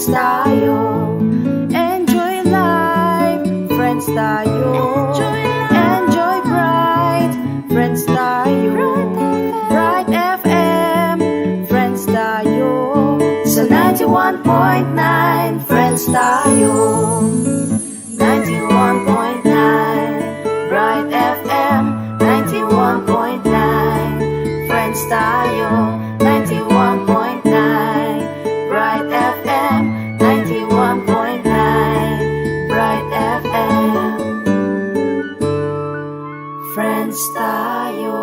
friends tayo. Enjoy life, friends tayo. Enjoy bright, friends tayo. Bright FM, friends tayo. Sa 91.9, friends tayo. 91.9, Bright FM, 91.9, friends tayo. 91.9, Bright FM, 91.9, Bright FM, friends tayo.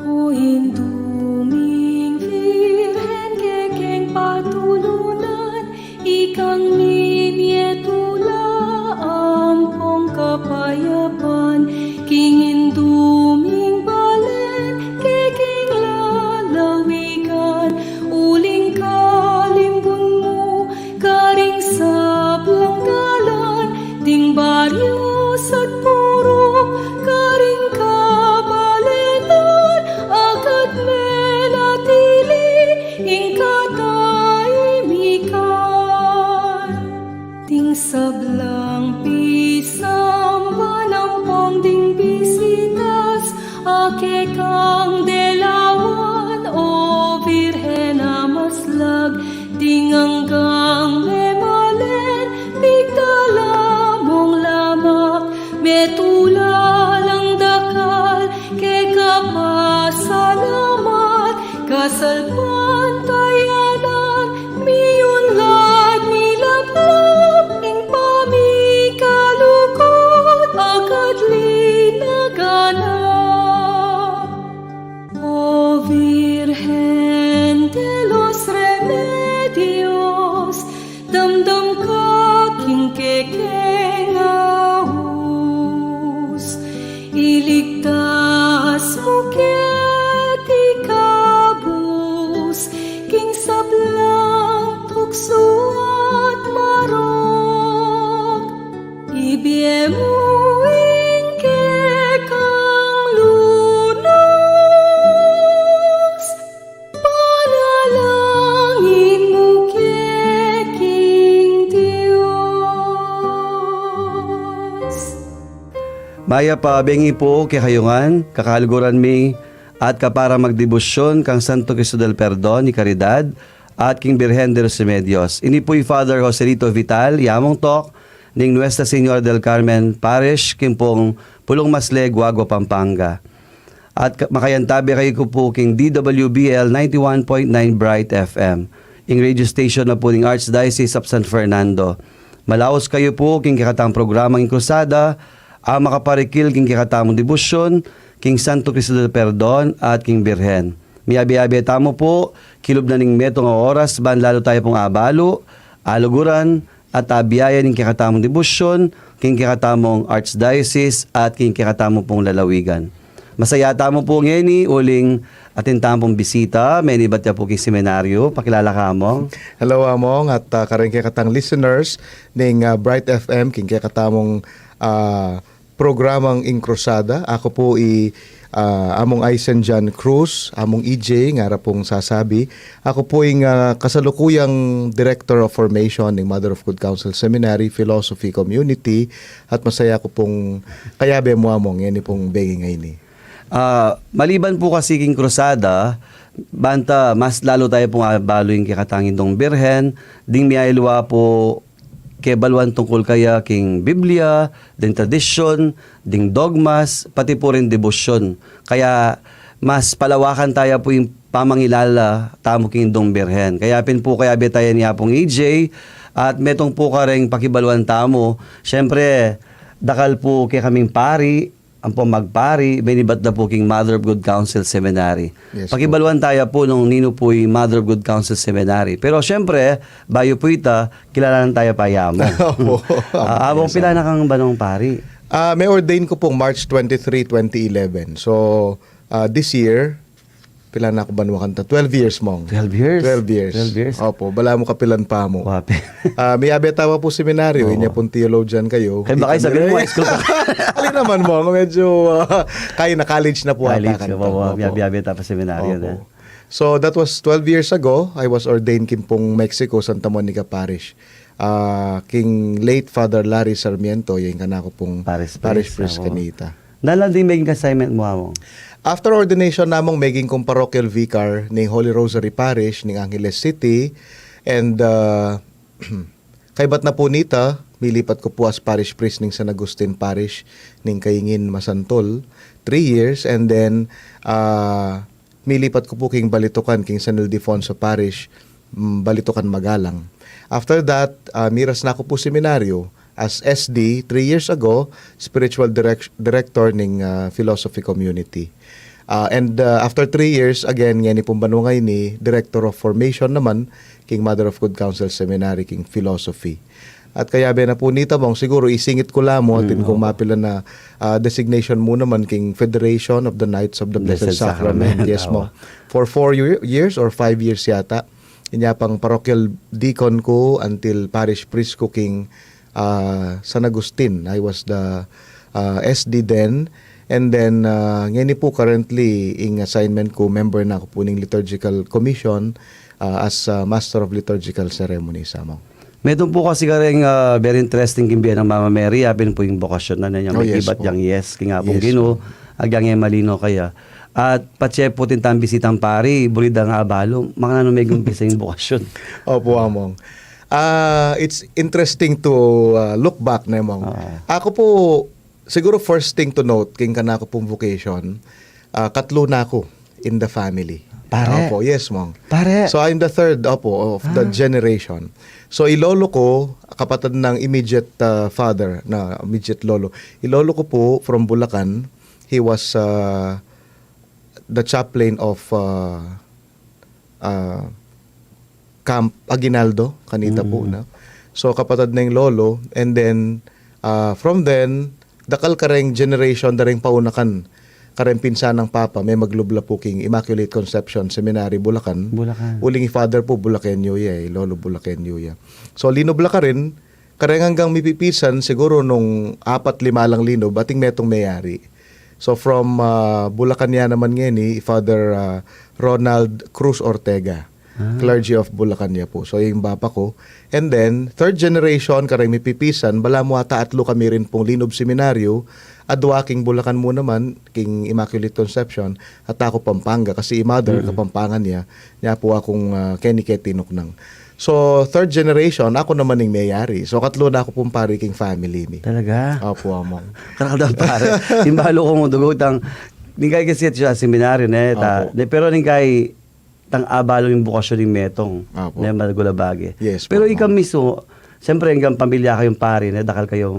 O induming Virhen kekeng patulunan, ikang ninyetula ampong kapayapan, king induming balen kekeng lalawigan, uling kalimbun mo karing sablang dalan, ding baryos at purok karing kabalenan, agad menatili ingkataimikan. Ting sablang pisang manampong ding bisitas, ake kang delawan o Virhen amaslag, ding hanggang memalen bigdala mong lamak, metula lang dakal ke kapasalamat, kasalpan tayanan miyunlad nilablab, ing pamikalukot agad linaganap. O Virgen de los Remedios, damdam ka king kekeng ahus, iligtas mo ket ikabus, king sablang tukso at marok, ibiyem mo ing kekang lunas, panalangin mo keking Diyos. Maya pa bengi po kayungan, kakaluguran mi, at kapara magdebosyon kang Santo Cristo del Perdon ni Caridad, at King Virgen de los Remedios. Ini po'y Father Joselito Vital, yamong tok, ning Nuestra Señora del Carmen Parish, kimpong Pulong Masleg, Guagua, Pampanga. At makayantabi kayo ko po king DWBL 91.9 Bright FM, ing radio station na po ning Archdiocese of San Fernando. Malaos kayo po king kakatang programang Krusada, ang makaparikil king kakatamong debosyon, king Santo Cristo del Perdon at king Virgen. Miyabi-abi tamo po, kilob na ning metong oras, ban lalo tayo pong abalo, aluguran, at abiyaya ning kakatamong debosyon, king kakatamong Archdiocese at king kakatamong pong lalawigan. Masaya tamo po ngeni, uling atin tamong bisita, may nibatya po king seminaryo, pakilala ka mo. Hello among at karing katang listeners ning Bright FM king katamong programang Inkrusada. Ako po among Aisen John Cruz, among EJ nga pong sasabi. Ako po yung kasalukuyang Director of Formation ng Mother of Good Counsel Seminary, Philosophy Community, at masaya ko pong kayabe mo among yan pong bengi ngayon. Maliban po kasi king Krusada, banta mas lalo tayo pong abalo yung kikatangin dong Birhen, ding miyailwa po kebalwan tungkol kaya king Biblia, din tradisyon, ding dogmas, pati po rin debosyon. Kaya mas palawakan tayo po yung pamangilala tamo king dong Birhen. Kaya pin po kaya betayan niya pong EJ at metong po ka rin pakibalwan tamo. Siyempre, dakal po kay kaming pari, ang po magpari, binibat na po king Mother of Good Counsel Seminary. Yes, Pakibaluan tayo po nung nino po yung Mother of Good Counsel Seminary. Pero syempre, bayo po ita, kilalanan tayo pa yamo. Abong pila na kang banong pari? May ordain ko pong March 23, 2011. So, this year, pila na ako banwa kanta? 12 years mong. 12 years? 12 years. 12 years? Opo, bala mo kapilan pa mo. Wape. May abetawa po seminaryo, inya pong theologian kayo. Kaya baka sabihin mo, high school ka. Alin naman mo, medyo kaya na college na po College, ata. biyabiyabi tapos seminaryo na. So that was 12 years ago. I was ordained kin pong Mexico, Santa Monica Parish. King late Father Larry Sarmiento, yung kanako pong Parish priest oo. kanita. Nalang din maging assignment mo among. After ordination namong maging kong parochial vicar ng Holy Rosary Parish ng Angeles City, and kaibat na po nita, milipat ko po as parish priest ng San Agustin Parish ng Kaingin, Masantol, 3 years, and then milipat ko po king Balitukan, king San Ildefonso Parish, Balitukan, Magalang. After that, miras na ako po seminaryo as SD 3 years ago, spiritual director ng philosophy community. And after 3 years, again, ngayon pong banungay ni Director of Formation naman, King Mother of Good Counsel Seminary, King Philosophy. At kaya na po nita mong siguro isingit ko lamo atin kung mapila na designation mo naman King Federation of the Knights of the Blessed Sacrament. Yes mo. For 4 years or 5 years yata. Inya pang parochial deacon ko until parish priest ko King San Agustin. I was the SD then. And then, ngayon po currently, in assignment ko, member na ako po ng Liturgical Commission as Master of Liturgical Ceremonies. Meron po kasi karing very interesting kimbiyan ng Mama Mary. Apin po yung bokasyon na niya. May yes iba't po. yang yes. Kaya nga pong Yes gino. Agyang yung malino kaya. At patse po tintang bisitang pari. Bulida nga abalo. Mga nano may gumpisa yung bokasyon. Opo, among. It's interesting to look back na mong. Ako po, siguro first thing to note, king kanako pong vocation, katlo na ako in the family. Pare? Opo, yes, mong. Pare? So I'm the third, opo, of the generation. So ilolo ko, kapatid ng immediate father, na immediate lolo. Ilolo ko po from Bulacan. He was the chaplain of Camp Aguinaldo, kanita po na. So kapatid ng lolo, and then from then dakal kareng generation daring paunakan kareng pinsan ng papa may maglubla po king Immaculate Conception Seminary Bulacan. Bulacan. Uling father po Bulakenyo lolo Bulakenyo ya. So linubla ka rin kareng hanggang mipipisan siguro nung 4-5 lang linob bating metong mayari. So from Bulacan ya naman ngayon ni Father Ronald Cruz Ortega. Clergy of Bulacan niya po. So yung bapa ko. And then, third generation, karang mipipisan, bala mo ata atlo kami rin pong linob seminaryo, adwa king Bulacan mo naman, king Immaculate Conception, at ako Pampanga, kasi mother, kapampangan niya po akong Kenny Ketinok nang. So, third generation, ako naman yung mayari. So, katlo na ako pong pari king family ni. Talaga? Opo, among. Karakadang pare. Imbalo ko mong dugutang. Ningkay kasi siya seminaryo na. Pero ningkay tang abalo yung bukasyon ng metong na Magulabage. Yes, pero po, ikaw mismo, siyempre hanggang pamilya kayong pari, na dakal kayo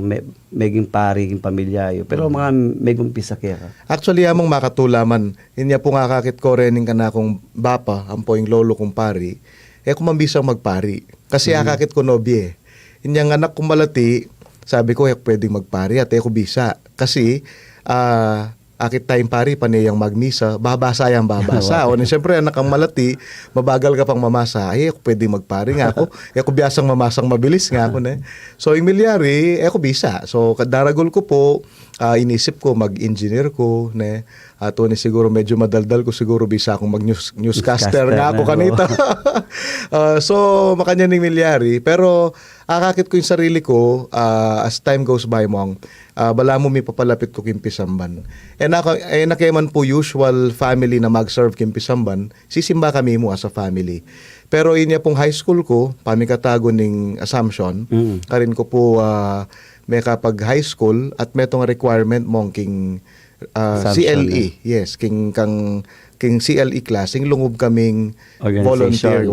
meging pari, yung pamilya yun. Pero mga megong pisakera. Actually, among makatulaman, inya po nga kakit ko rin ng kanakong bapa, ang po yung lolo kong pari, kung mambisang magpari. Kasi akakit ko nobye. Inyang anak kong malati, sabi ko, pwedeng magpari at ko bisa. Kasi, akit tayong pari, paniyang magmisa, babasa yung babasa. O, siyempre, anak ang malati, mabagal ka pang mamasa. Ay, ako pwede magpari nga ako. Ako biyasang mamasang mabilis nga ako. So, yung milyari, ako bisa. So, daragol ko po, inisip ko, mag-engineer ko. Ato ni siguro medyo madaldal ko, siguro bisa akong mag-newscaster nga ako kanita. So, makanya ng milyari. Pero, akakit ko yung sarili ko, as time goes by mong, bala mo may papalapit ko kimpisamban. Nakayaman po usual family na mag-serve kimpisamban, sisimba kami mo as a family. Pero yun niya pong high school ko, pamikatago ng Assumption, karin ko po may kapag high school at may tong requirement mong king CLE. Yes, king CLE class, king lungub kaming volunteer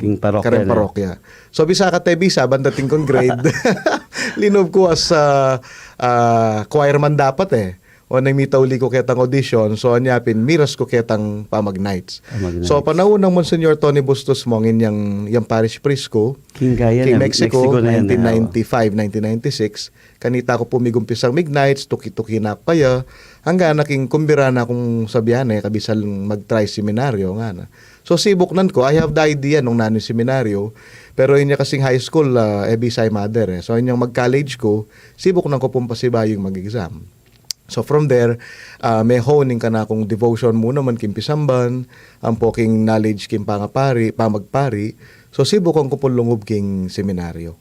king parokya. So bisa ka bisa bandating kong grade. Linob ko as choirman dapat o nang mitauli ko ketang audition, so anyapin, miras ko ketang pamag-nights. Pamag-nights. So, panahon ng Monsignor Tony Bustos mo, yung parish priest ko, King Gaya King na, Mexico, na yan, 1995, 1996, kanita ko pumigumpisang midnights, tuki-tuki na kaya, hanggang naking kumbira na akong sabihan kabisal mag-try seminaryo nga na. So sibuknan ko, I have the idea nung nano'y seminaryo, pero yun niya kasing high school, Ebisay Mother. So yun yung mag-college ko, sibuknan ko pumpasiba yung mag-exam. So from there, may honing ka na akong devotion muna man kimpisamban, ang poking knowledge kim pamagpari. So sibukan ko po lungob king seminaryo.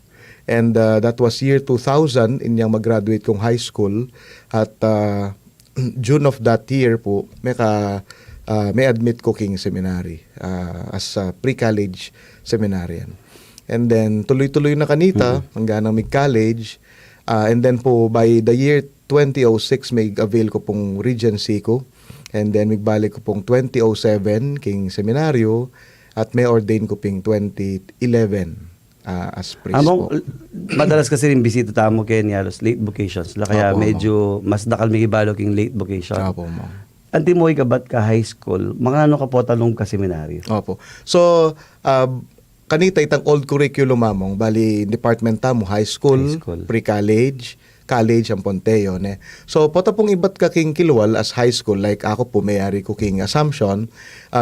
And that was year 2000, inyang mag-graduate kong high school. At June of that year po, may admit ko king seminary as a pre-college seminarian. And then tuloy-tuloy na kanita hanggang mag-college. And then po by the year 2006 may avail ko pong regency ko. And then magbalik ko pong 2007 king seminaryo at may ordain ko ping 2011 as priest po. Madalas kasi rin bisita tamo kay niyalos late vocations. Kaya Opo, medyo mas dakal may ibalo king late vocation. Opo, ma'am. Anti mo ikabat ka high school, mga ano ka po talong ka seminaryo? Opo. So, kanita itang old curriculum mamong, bali department tamo, high school. Pre-college, college ang Ponteo. Ne? So, pota pong ibat ka king kilwal as high school, like ako po mayari ko king Assumption,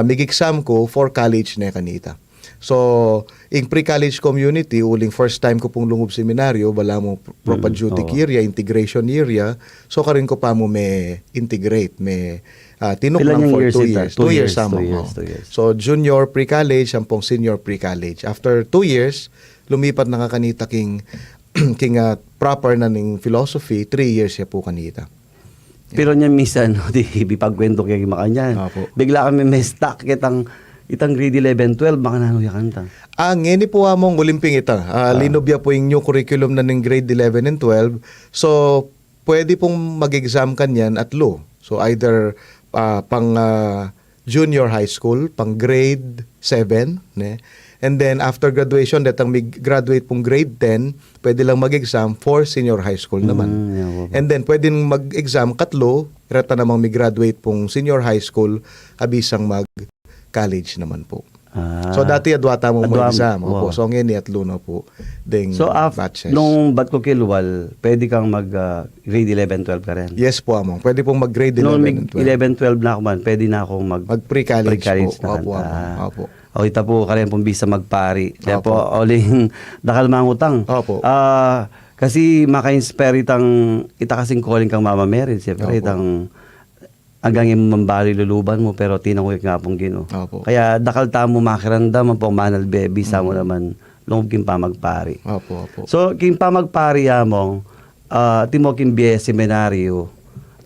mig-exam ko for college ne kanita. So, in pre-college community, uling first time ko pong lungob seminaryo, bala mo propageutic area, integration area, so karin ko pa mo may integrate, may tinuklang for 2 years. 2 years samo. 2 years. So, junior pre-college, ang pong senior pre-college. After 2 years, lumipat na nga kanita king proper na ning philosophy, 3 years siya po kanita. Pero niya minsan, di bipagkwento kay makanyan. Opo. Bigla kami may stuck itang grade 11, 12, baka nanuya kanta. Ngeni po among ulimping ita. Linobya po yung new curriculum na ng grade 11 and 12. So, pwede pong mag-exam kanyan at law. So, either pang junior high school, pang grade 7, ne? And then, after graduation, datang graduate pong grade 10, pwede lang mag-exam for senior high school naman. And then, pwede mag-exam katlo, rata namang graduate pong senior high school, abisang college naman po. So dati adwata mo exam. Opo. So ngayon at luno po ding So batches. nung bat ko kilwal, pwede kang mag grade 11, 12 ka rin? Yes po among. Pwede pong mag grade 11 Nung and 12. 11, 12 na ako man, pwede na akong mag pre-college pre-college po. na Opo, kanta. opo. O ita po ka rin pong bisa magpari. Kaya Opo. po, oling dakal mangutang. Opo. Kasi maka-inspire ita kasing calling kang Mama Mary. Siyempre, Opo. itang hanggang yung mambali luluban mo, pero tinangulik nga pong Ginoo. Opo. Kaya dakal tamo makirandam ang pong manal baby, sa mo naman, lungkot king pamagpari. Opo, opo. So, king pamagpari among, timo king biye seminaryo,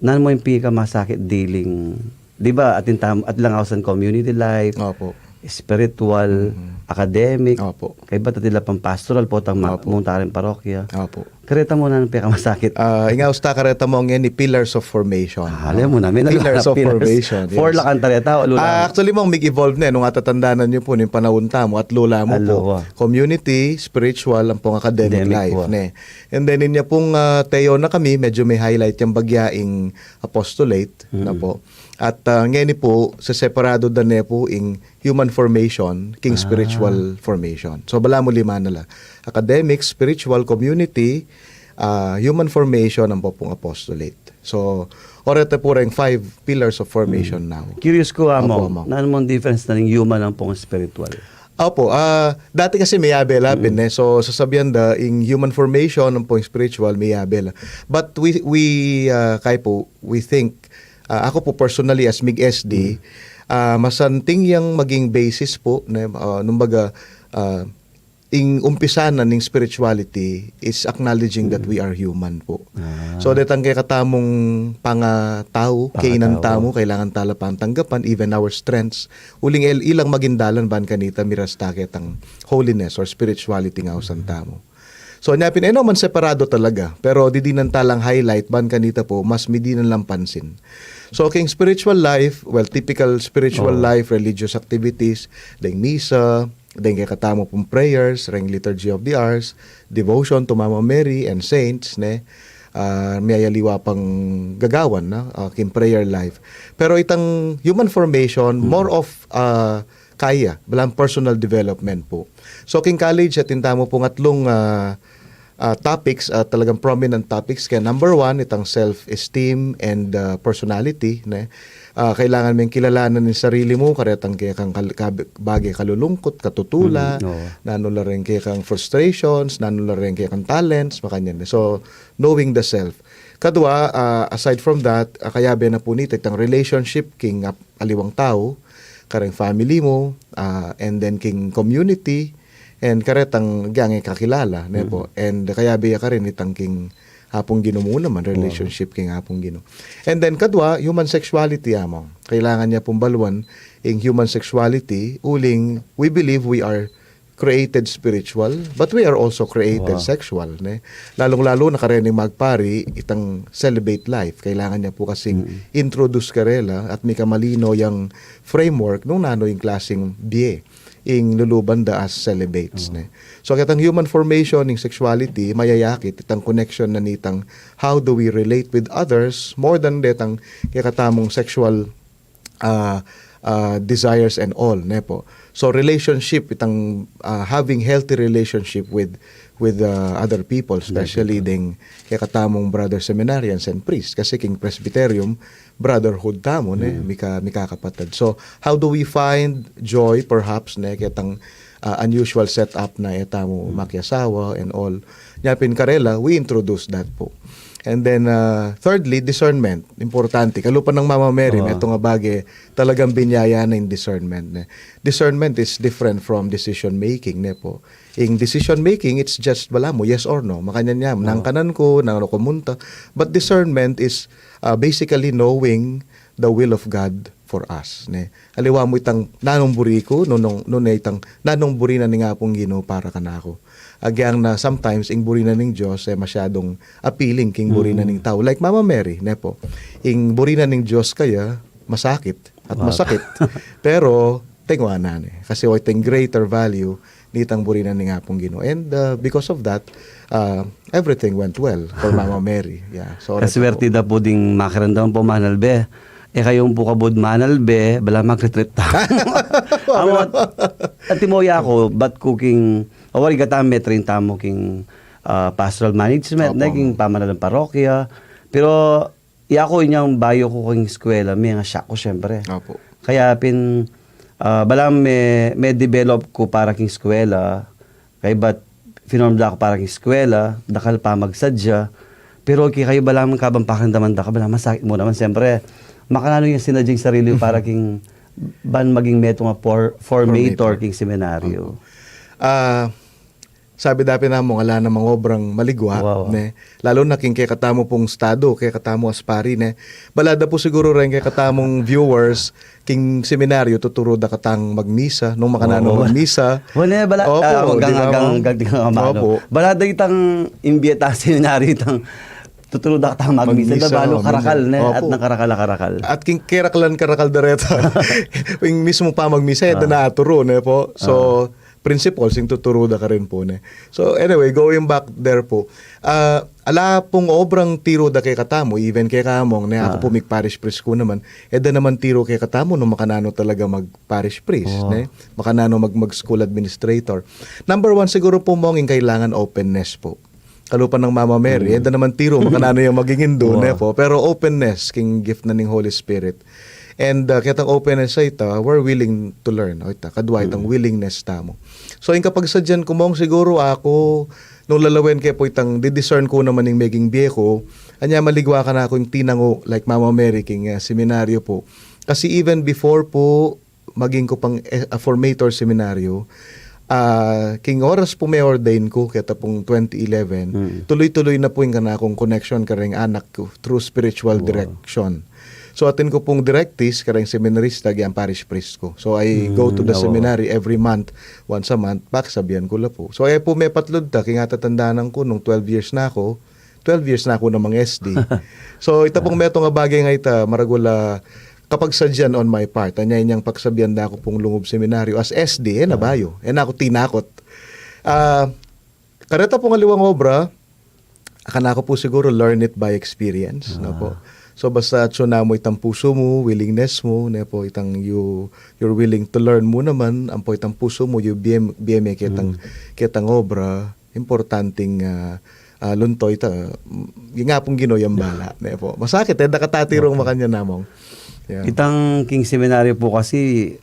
nan mo yung pika masakit dealing, di ba, at lang ako sa community life, Opo. spiritual, academic, Opo. kay ba't atila pang pastoral po, tang Opo. muntarin parokya. Opo. Kareta mo na ng pika masakit. Ingaw sta kareta mo ngayon ni Pillars of Formation. Alam mo namin. Pillars of Formation. Yes. For lakan tareta o lula. Actually, mong mig-evolve na nung atatandanan niyo po yung panahon mo at lula mo po. Aloha. Community, spiritual, ang pong academic life. po. Ne. And then, inya pong tayo na kami, medyo may highlight yung bagyaing apostolate na po. At ngayon po, sa separado da ne po in human formation, king spiritual formation. So, bala mo lima nala. Academic, spiritual, community, human formation, ang po pong apostolate. So, orete po rin 5 pillars of formation now. Curious ko Opo, amo, amo. naan mo ang difference na ng human ang pong spiritual? Opo, dati kasi may abel so sasabihan da in human formation ng pong spiritual may abel. But we kay po we think ako po personally as MIG SD masanting yang maging basis po na numbaga ing umpisa na ning spirituality is acknowledging that we are human po. So detang kay katamong pangatao, kainan tamo kailangan tala pang tanggapan even our strengths. Uling ilang magindalan ban kanita miras taket ang holiness or spirituality nga usan tamo. So nyapin man separado talaga pero didinan talang highlight ban kanita po mas midinan lang pansin. So king spiritual life, well typical spiritual life, religious activities, ding misa, then kay katamo pong prayers, ring liturgy of the hours, devotion to Mama Mary and saints, ne? mayaliwa pang gagawan na kin prayer life. Pero itang human formation more of kaya balang personal development po. So king college at intamo po ngatlong topics, talagang prominent topics. Kaya number 1, itang self-esteem and personality. Kailangan mong kilalanan ng sarili mo, karetang kaya kang bagay kalulungkot, katutula, nanula rin kaya kang frustrations, nanula rin kaya kang talents, makanyan. So, knowing the self. Kadua, aside from that, kaya na po nito, itang relationship, king aliwang tao, karang family mo, and then king community, and karetang gangi kakilala, nepo. And kaya biya ka rin itang king hapong gino mo naman, relationship king hapong gino. And then kadwa, human sexuality among. Kailangan niya pong baluan in human sexuality, uling we believe we are created spiritual, but we are also created sexual. Lalong-lalo na karening magpari, itang celibate life. Kailangan niya po kasing introduce karela at may kamalino yung framework nung nano yung klaseng biye ing luluban da as celibates. So kitang human formation ing sexuality mayayakit itang connection na nitang how do we relate with others more than detang kikatamong sexual desires and all, nepo. So relationship itang having healthy relationship with other people, especially ding kikatamong brother seminarians and priests, kasi king presbyterium brotherhood tamo mika kapatid. So how do we find joy perhaps kitang unusual setup na etamo makiasawa and all nyapin karela, we introduce that po. And then thirdly, discernment. Importante. Kalupan ng Mama Mary, ito nga bagay, talagang binyaya na yung discernment. Discernment is different from decision making. Po. In decision making, it's just bala mo, yes or no. Makanya niya, nang kanan ko, nang kumunta. But discernment is basically knowing the will of God for us. Aliwa mo itang nanong buri ko, nung itang nanong buri na ni nga pong Ginoo para kanako. Agyang na sometimes ing buri na ning Diyos masyadong appealing king buri na ning tao. Like Mama Mary, nepo. Ing buri na ning Diyos kaya masakit at masakit. Pero tingwanan kasi ting greater value nitang buri na ning apong Ginoo. And because of that, everything went well for Mama Mary. Yeah. So kaswerte da po ding makiramdam po manalbe. Kayong po kabud manalbe, bala mag-retreat ta. Amot, at timoya ako, but cooking, awari katame, train tamo king pastoral management, naging pamana ng parokya. Pero, ako inyang bayo ko king eskwela, may nga siya ko syempre. Opo. Kaya balang may develop ko para king eskwela, kaya ba't finormda ako para king eskwela, dakal pa magsadya, pero kayo balang kabang pakiramdaman da ka, balang masakit mo naman, syempre, makanano yung sinadyang sarili para king ban maging meto nga formator king seminaryo. Sabi dapat na mo ala namang obrang maligwa lalo na king kay katamo pong estado kay katamo aspari balada po siguro rin kay katamong viewers king seminaryo tuturo da katang magmisa nung makanano magmisa wala balada itang imbiyeta seminaryo itang tuturo da katang magmisa da balo karakal at nakarakal. At king karakal dareta yung mismo pa magmisa da naturo po. So principles yung tuturo da ka rin po So anyway, going back there po. Ala pong obrang tiro da kay katamo, even kay kamong ako po parish priest ko naman, da naman tiro kay katamo no makanano talaga mag-parish priest, makanano mag-school administrator. Number 1 siguro po mong kailangan openness po. Kalupan ng Mama Mary, da naman tiro, makanano yung magiging doon po. Pero openness, king gift na ng Holy Spirit. And kitang openness sa ita, we're willing to learn. Kadwa itang willingness tamo. So, yung kapag sadyan kumong siguro ako, nung lalawin kaya po itang didiscern ko naman yung maging bieko, anya maligwa ka na ako yung tinango, like Mama Mary, king seminaryo po. Kasi even before po, maging ko pang formator seminaryo, king oras po may ordain ko kaya pong 2011 tuloy-tuloy na po yung kanakong connection kareng anak ko through spiritual direction. So atin ko pong directis kareng seminarista gyang parish priest ko. So I go to the seminary every month, once a month, sabihan ko la po. So ay po may patlod ta king atatandaan ko nung 12 years na ako namang SD. So ita pong meto nga bagay nga ita maragula kapag sadyan on my part, anya inyang pagsabihan na ako pong lungob seminaryo as SD, nabayo. Ako tinakot. Kareta pong aliwang obra, akala ko po siguro learn it by experience, no po. So basta tsuna mo itang puso mo, willingness mo, ne po itang you're willing to learn mo naman, ang po itang puso mo, you BME kitang obra, importanteng luntoy ta. Yung nga pong ginoyang bala, ne po. Masakit nakatatirong makanya namong. Yeah. Itang King Seminary po kasi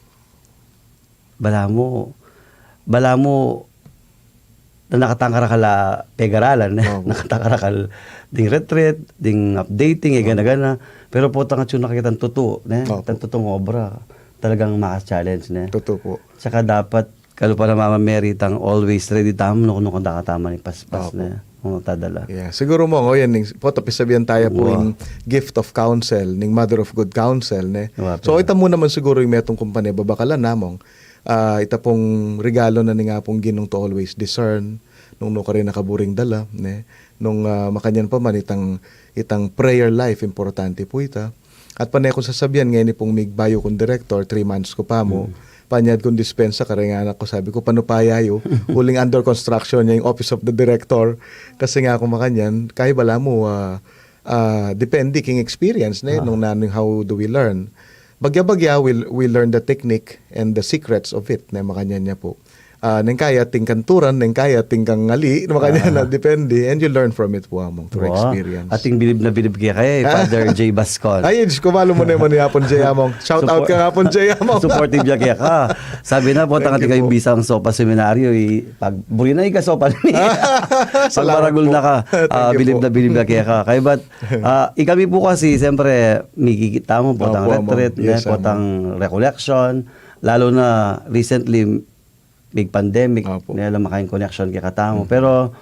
bala mo na nakatangkarakala pegaralan, nakatangkarakal ding retreat, ding updating, gana-gana. Pero po tanga tsun nakikita ang totoo, ang totoong obra, talagang makas-challenge. Totoo po. Tsaka dapat, kalo pa na Mama Mary, tang always ready tamo, kung nakatama ni paspas na, kung tadala. Yeah. Siguro mo, yan, po, tapisabihan tayo po yung gift of counsel, ning mother of good counsel. So, ita mo naman siguro yung metong kumpanya, babakalan namong, ita pong regalo na ni nga pong ginong to always discern, nung ka rin nakaburing dala, nung makanyan pa man itang prayer life, importante po ita. At panay kung sasabihan, ngayon pong migbayo kong director, 3 months ko pa mo, panyad kong dispensa, karang anak ko, sabi ko, panupayayo, huling under construction niya yung office of the director, kasi nga kung makanyan, kaya bala mo, depende king experience, nung naning how do we learn. Bagya-bagya, we learn the technique and the secrets of it, na makanyan niya po. Nang kaya ting kanturan, nang kaya ting kang ngali, makanya na depende, and you learn from it po among through experience. Ating bilib na bilib kaya Father J. Bascon. Ay, kumalo mo naman ni Hapon J. Among. Shout out ka Hapon J. Among. Supportive niya kaya ka. Sabi na po, tanga kayong bisang sopa seminaryo, pag buri na ka sopa niya. Pag maragul na ka, bilib na kaya ka. Kaya ba't, ikami po kasi, siyempre, mikikita mo, potang retreat, potang recollection, lalo na recently, big pandemic, nila makain connection kaya katamo. Pero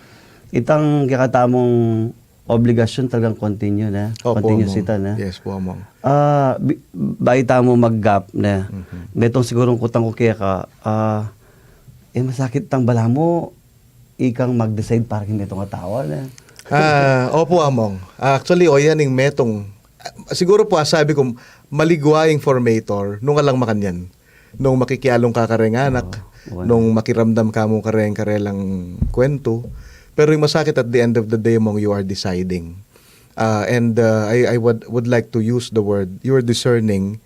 itang kaya katamong obligasyon talagang continue na. Continuous ita na. Yes po, among. Baita mo mag-gap na. Betong sigurong kutang ko kaya ka, masakit tang bala mo, ikang mag-decide para hindi itong atawa na. Opo, among. Actually, yan yung metong, siguro po, sabi ko, maligwaying formator, nung alang makanyan. Nung makikialong kakarenganak, nung makiramdam ka mo karelang kwento. Pero yung masakit at the end of the day mong you are deciding. I would like to use the word, you are discerning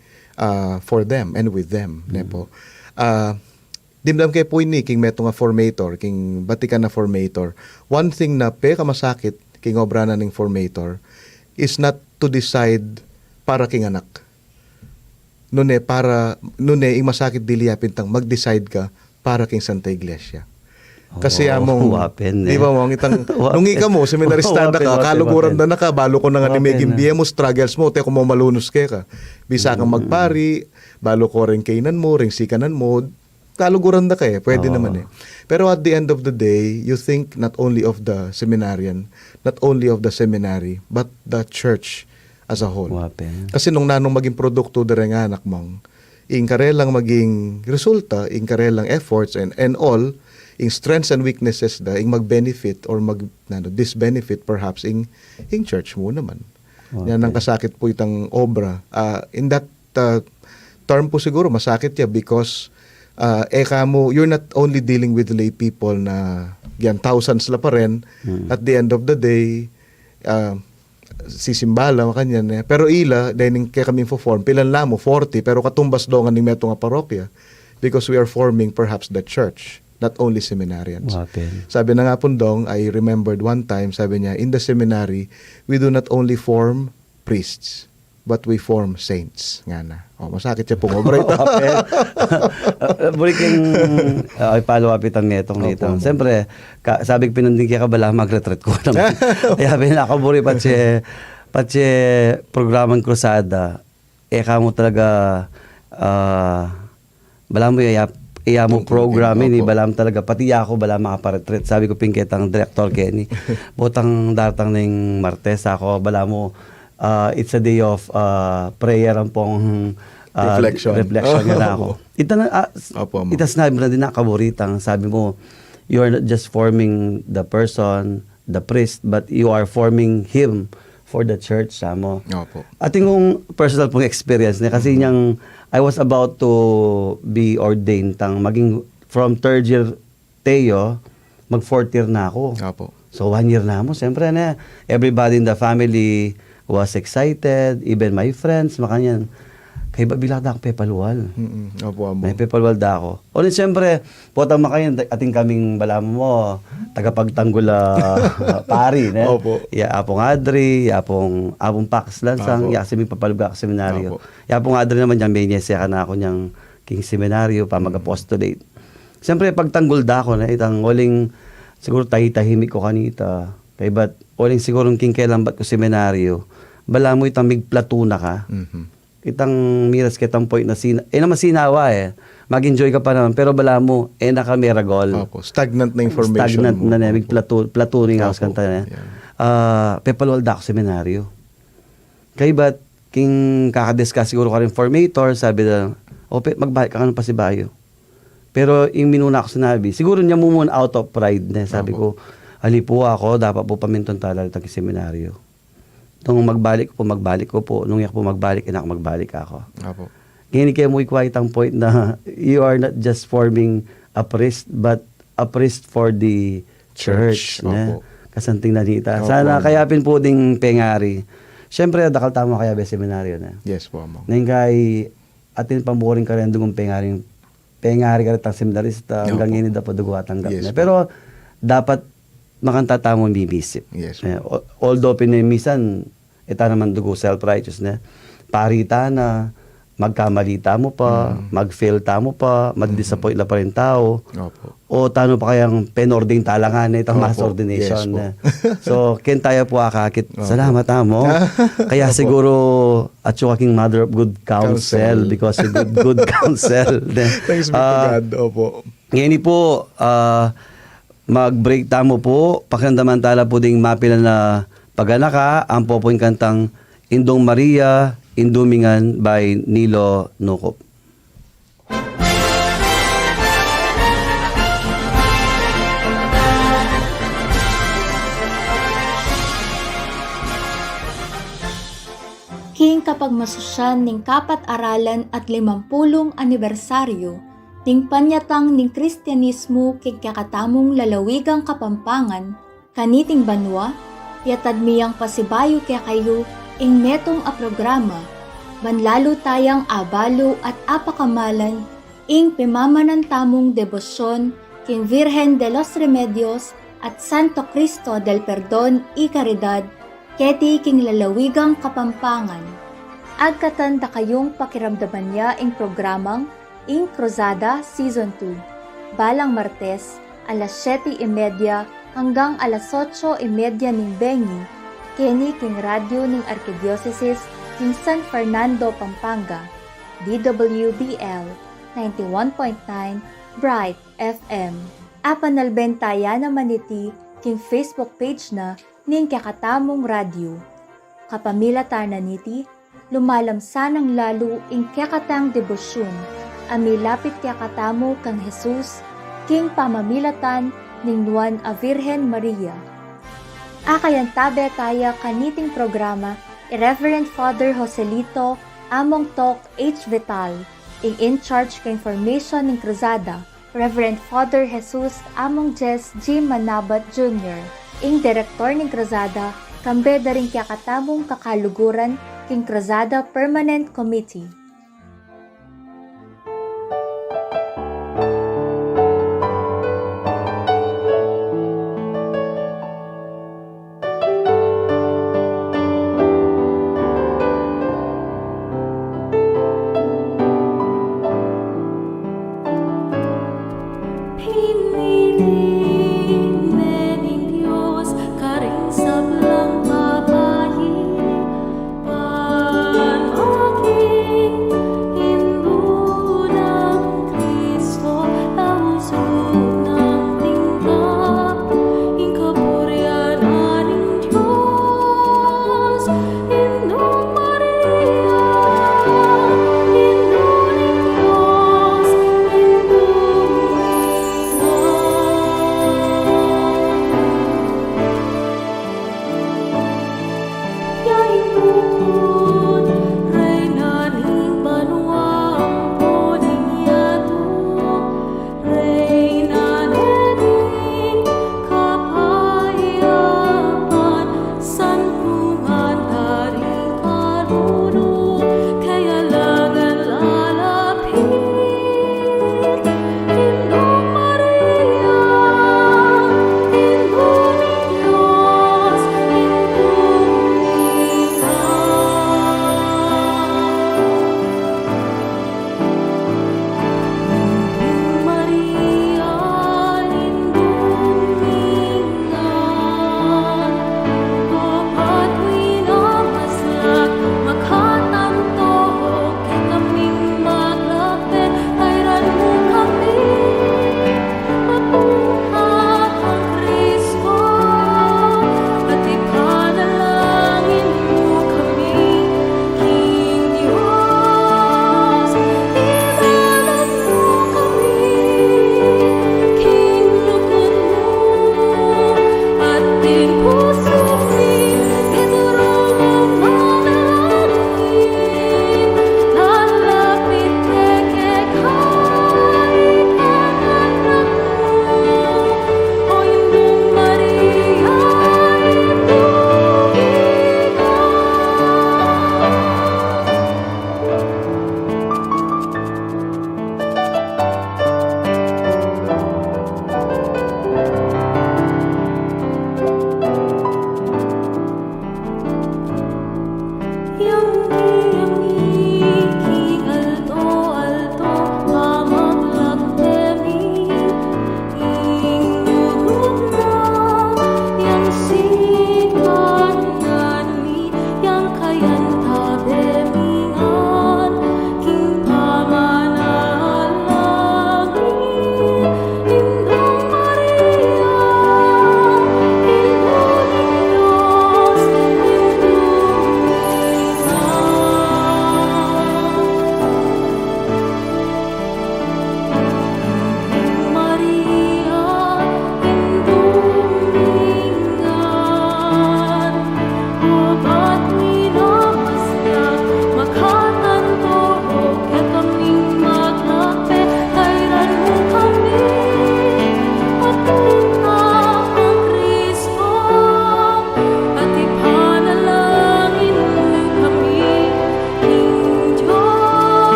for them and with them. Nepo. Dimdam kay po ini, king meto nga formator, king batikan na formator. One thing na ka masakit, king obra na ning formator, is not to decide para king anak. Nune yung masakit diliyapin tang mag-decide ka para king Santa Iglesia. Kasi among di ba mo itang nung ika mo seminarista ka kaluguran na ka balo ko na nga ni meging biye mo struggles mo te ko mo malunos ka bisa kang magpari balo ko ring kainan mo ring sikanan mo kaluguran na ka pwede naman pero at the end of the day you think not only of the seminarian, not only of the seminary, but the church as a whole. Kasi nung nanong maging produkto dere nga anak mong ingkarelang maging resulta, ingkarelang efforts and all, ing strengths and weaknesses da, ing mag-benefit or disbenefit perhaps ing church mo naman. Yan ang kasakit po itang obra. In that term po siguro, masakit ya because you're not only dealing with lay people na yan, thousands la pa rin. At the end of the day, sisimbala makanyan pero ila dahil kaya kami form pilan lamo 40 pero katumbas do nga ning meto nga parokya because we are forming perhaps the church, not only seminarians. Sabi na nga pundong, I remembered one time, sabi niya, in the seminary we do not only form priests but we form saints nga na. Masakit siya pong obra ito. Buliking follow up itang netong nito. Siyempre, sabi ko pinunding kaya kabala mag-retreat ko naman. Kaya pinakaburi patsi programang krusada. Kamo talaga bala mo iya mo program ini balam talaga pati ako bala makaparetreat. Sabi ko pingketang director Kenny. Botang datang ning Martes ako bala mo it's a day of prayer ang pong reflection na ako. Itas na din nakaburitang sabi mo, you are not just forming the person, the priest, but you are forming him for the church. Samo. Ating kong personal pong experience niya kasi niyang I was about to be ordained tang maging from third year Teo mag fourth year na ako. So 1 year na mo, siyempre na, everybody in the family was excited, even my friends, makanyan. Kaya ba bilang da ako pepaluwal? Opo, amo. May pepaluwal da ako. O din siyempre, potang makayan, ating kaming balam mo, tagapagtanggol pari, ne? Opo. Ya, apong Adri, apong Pax Lansang, Opo. ya kasi may papalugak seminaryo. Opo. Ya, apong Adri naman dyan, may niya ka na ako niyang king seminaryo, pa mag-apostolate. Siyempre, pagtanggol da ako, na itang uling, siguro tahimik ko kanita. Kaya ba't, uling siguro king kailan ba't ko seminaryo, bala mo itang migplatuna ka. Itang miras kitang point na naman sinawa mag-enjoy ka pa naman, pero bala mo, nakameragol. Opo. Stagnant na information Stagnant mo. na na, Opo. platooning house Opo. kanta na. Yeah. Pepalwal da ako seminaryo. Kaya ba't, king kakadiscuss siguro ka rin formator, sabi na, magbalik ka pa si Bayo. Pero yung minuna ako sinabi, siguro niya mo muna out of pride na. Sabi ko, po ako, dapat po paminton talaga ng seminaryo. Nung magbalik ko po. Nung yak po magbalik ako. Opo. Ngayon kayo mo ikwait ang point na you are not just forming a priest, but a priest for the church. Opo. Kasanting nanita. Opo. Sana kayapin po ding pengari. Siyempre, dakal tama kaya ba seminaryo na. Yes po, amo. Ngayon kay atin pamburing ka rin dugong pengari ka rin tang seminarista hanggang Opo. ngayon dapat dugo at tanggap Yes na. po. po. Pero dapat makanta tamo bibisip. Yes po. Although pinimisan, ita naman dugo self-righteous na. Parita na, magkamalita mo pa, mag-fail mo pa, mag-disappoint la pa rin tao. Opo. O tano pa kayang penording talangan na itang Opo. mass ordination. Yes po. Na. So, ken tayo po akakit. Opo. Salamat mo. Kaya siguro, at yung aking mother of good counsel, Counsel. because you good counsel. Thanks be to God. Opo. Ngayon po, mag-break tamo po. Pakiramdaman tala po ding mapila na paganaka ang popoing kantang Indong Maria, Indumingan by Nilo Nukop. King kapag masusyan ning kapat-aralan at 50 anibersaryo, ning panyatang ning Kristyanismo king kakatamong lalawigang Kapampangan, kaniting banwa, yatad miyang pasibayo kaya kayo ing metong a programa, banlalo tayang abalo at apakamalan, ing pimamanan tamong debosyon king Virgen de los Remedios at Santo Cristo del Perdon y Caridad, keti king lalawigang Kapampangan. Agkatanda kayong pakiramdaman niya ing programang ing Cruzada Season 2. Balang Martes, alas 7:30 hanggang alas 8:30 ning Bengi, keni king radyo ning Archdiocese king San Fernando, Pampanga, DWBL 91.9 Bright FM. Apanalbentaya naman iti king Facebook page na ning kakatamong radyo. Kapamilatan na niti, lumalamsanang lalo ing kakatang debosyon, amilapit kakatamo kang Jesus, king pamamilatan ning Nuan a Virgen Maria. Akayantabe taya kaniting programa, Reverend Father Joselito Among Talk H. Vital, in charge ka information ng Cruzada, Reverend Father Jesus Among Jess G. Manabat Jr., ing Direktor ng Cruzada, kambeda rin kakatamong kakaluguran king Cruzada Permanent Committee. Piniling mening Diyos, karing sablang babayi, pan aking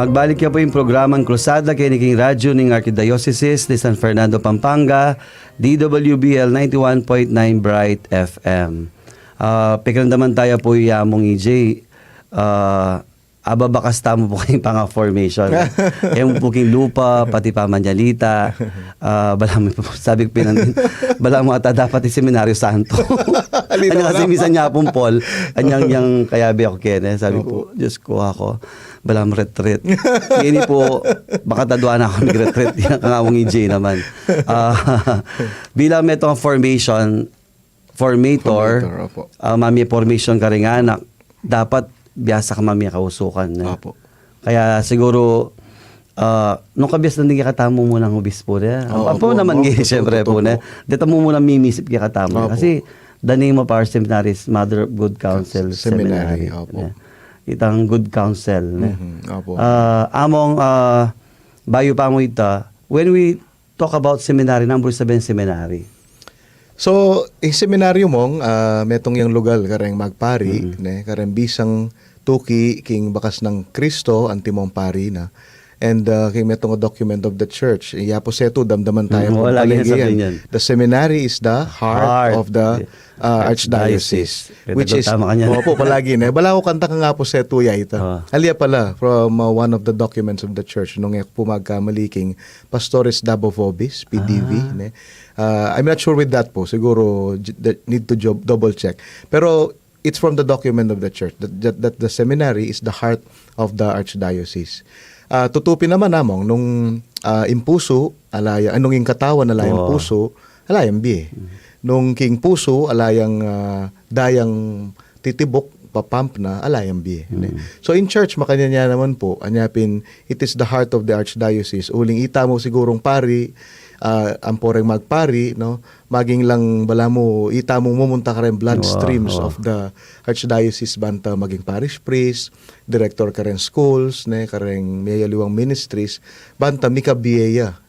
Magbalik ka po yung programang Krusada kay King Radyo ng Archdiocese ni San Fernando, Pampanga, DWBL 91.9 Bright FM. Pikiramdaman tayo po yamong EJ. Ababakas tamo po kayong panga-formation. Yung po king lupa, pati pa Manyalita. Sabi ko bala mo ata dapat yung Seminaryo Santo. Ano kasi minsan niya pong Paul, anyang yang kayabi ako kene. Sabi ko, Diyos ko ako, bala mo retreat. Kini po, baka taduan ako mag-retreat. Yan kangawang EJ naman. Bilang metong formator, mami formation ka rin anak, dapat biyasa ka mami kausukan. Opo. Kaya siguro, nung kabias na hindi katamo mo ng obispo na. Apo naman ngayon, siyempre po na. Dito mo muna mimisip kaya katamo. Kasi, the name of our seminary is Mother of Good Counsel Seminary. Opo. Itang good counsel. Opo. Among, bayo pa mo ita, when we talk about seminary, number 7 seminary. So, yung seminaryo mong, metong yung lugar kareng magpari, kareng bisang tuki king bakas ng Kristo, antimong pari na. And king metong document of the church. Iyapo seto, damdaman tayo. Wala yan. The seminary is the heart of the archdiocese. Which is, opo, palagi na. Bala ko kanta ka nga po seto ya ita. Halya pala, from one of the documents of the church, nung pumagkamaliking Pastores Dabo Vobis, PDV, I'm not sure with that po. Siguro need to double check. Pero it's from the document of the church that the seminary is the heart of the archdiocese. Tutupin naman namong nung impuso alaya anong ing katawan alayang puso alayang biye. Nung king puso alayang dayang titibok papamp na alayang biye. So in church makanya naman po anyapin it is the heart of the archdiocese. Uling ita mo sigurong pari ang poreng magpari, no? Maging lang bala mo, ita mo mumunta ka rin bloodstreams of the archdiocese banta, maging parish priest, director ka rin schools, ka rin mayaliwang ministries, banta mika biyeya,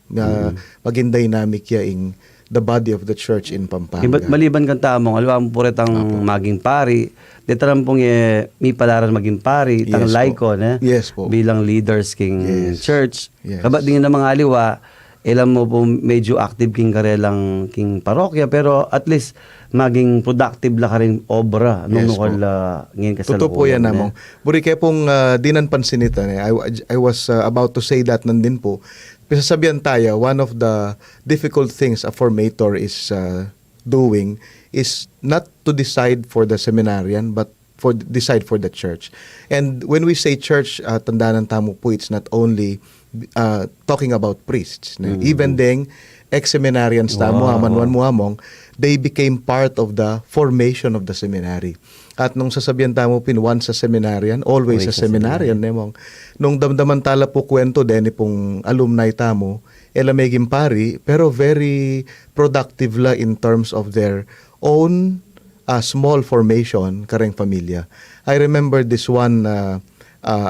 maging dynamic ya in the body of the church in Pampanga. Maliban kan tamong, alam mo po rin ang maging pari, dito lang pong may palaran maging pari, tang laiko, Yes po. Bilang leaders king church. Yes. Kabat din ng mga aliwa, ilam mo po medyo active king karelang king parokya, pero at least maging productive la ka rin obra nung nukal ngayon kasalukuyan. Totoo po yan namong. Buri kaya pong dinan pansinita. I was about to say that nandin po. Pisasabihan tayo, one of the difficult things a formator is doing is not to decide for the seminarian, but decide for the church. And when we say church, tandaan ng tamo po, it's not only talking about priests. Even ding ex-seminarians tamo hamanwan mo hamong, they became part of the formation of the seminary. At nung sasabihan tamo pin once a seminarian, always a seminarian nemong. Nung damdaman tala po kwento din pong alumni tamo, meging pari, pero very productive la in terms of their own small formation kareng pamilya. I remember this one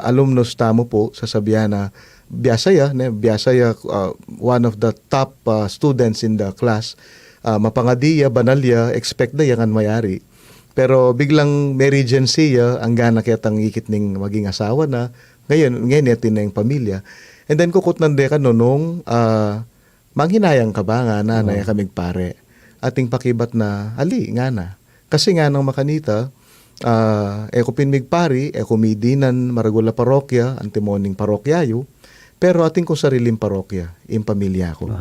alumnus tamo po, sasabihan na Biasaya, one of the top students in the class, mapangadiya, banalya, expect na yan mayari. Pero biglang may regency ang gana kitang ikit ning maging asawa na, ngayon natin na yung pamilya. And then kukutnan de ka nung manghinayang ka ba nga na kamig pare. Ating pakibat na, ali nga na. Kasi nga nung makanita, eko pinmig pari, eko midinan maragula parokya, antimoning parokyayo, pero ating ko sariling parokya, yung pamilya ko.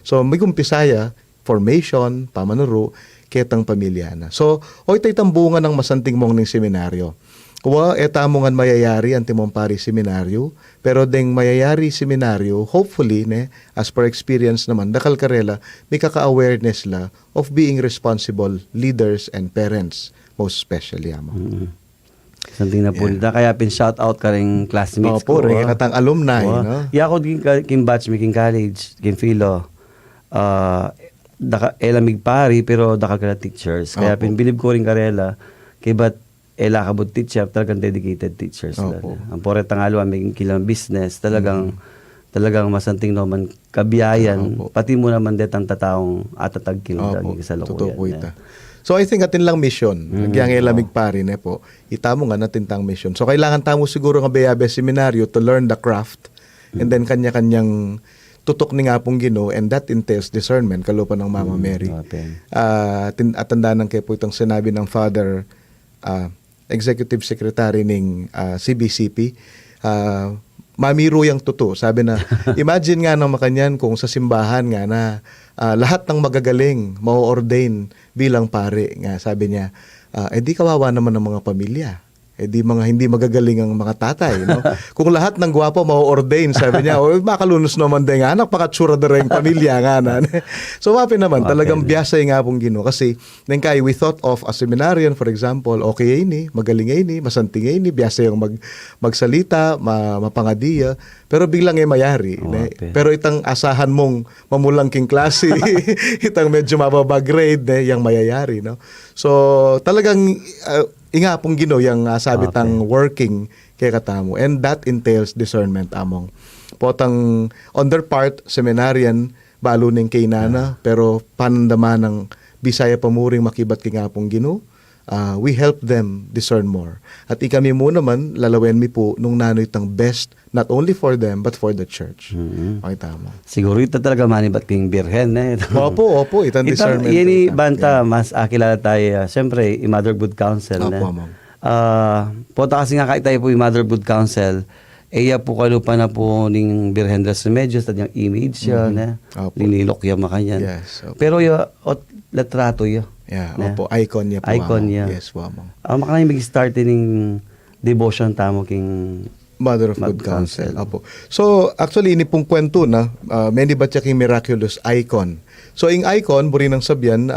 So, may kumpisaya, formation, pamanuro, ketang pamilya na. So, ito itambungan ng masanting mong ning seminaryo. Kuwa, etamongan mayayari ang timong pari seminaryo, pero deng mayayari seminaryo, hopefully, as per experience naman, dakal karela, may kaka-awareness la of being responsible leaders and parents, most especially. Something na po nila. Kaya shout out ka rin classmates ko. Opo, rin katang alumni. No? Yeah, ako king batch, king college, king philo. Elamig pari, pero daka ka teachers. Kaya pinbilib ko rin karela, kay ba't ela kabut teacher, talagang dedicated teachers. Ang poretang alwa, may kilang business, talagang masanting naman kabiyayan. Pati mo naman detang tataong atatag kilang sa Totoo po ita. So I think atin lang mission. Nagyang ilamig pa rin po. Itamo nga natin tang mission. So kailangan tamo siguro nga Beabe Seminaryo to learn the craft and then kanya-kanyang tutok ni nga pong Ginoo, and that entails discernment kalupa ng Mama Mary. At tandaan ng kay po itong sinabi ng Father Executive Secretary ng CBCP, mamiro yang tuto. Sabi na, imagine nga ng makanyan kung sa simbahan nga na lahat ng magagaling ma-ordain bilang pare. Nga, sabi niya, di kawawa naman ng mga pamilya. Di mga hindi magagaling ang mga tatay. No? Kung lahat ng gwapo ma-ordain, sabi niya, makalunos naman din nga, anak, pakatsura na rin pamilya nga na. So, wapi naman, talagang biyasay nga pong Ginoo. Kasi, nengkay, we thought of a seminarian, for example, okay ini, magaling ini, masanting ini, biyasay yung magsalita, mapangadiya, pero biglang mayari. Pero itang asahan mong mamulang king klase, itang medyo mababa grade, yung mayayari. No? So, talagang, inga pong Ginoo yung sabi tang working kay katamo, and that entails discernment among potang on their part seminarian balo ning kay nana pero panandaman ng Bisaya pamuring makibat kay nga pong Ginoo, we help them discern more. At ikami mo naman lalawen mi po nung nanoy tang best not only for them but for the church. Okay, tama. Siguro ito talaga manibat king birhen Opo, itang discernment. Ini banta mas akilala tayo. Siyempre, i Motherhood Council. Opo, ma'am. Pota kasi nga kahit tayo po i Motherhood Council, iya po kalupa na po ning Birhen de los Remedios, at yung image yun, linilok yung makanyan. Yes, opo. Pero yung letrato yun. Yeah, opo, icon niya po. Icon niya. Yes, ma'am. Makanay mag-start ning devotion tamo king Mother of Good Counsel. Opo. So, actually, ini pong kwento na, many ba siya king miraculous icon. So, yung icon, buri ng sabyan,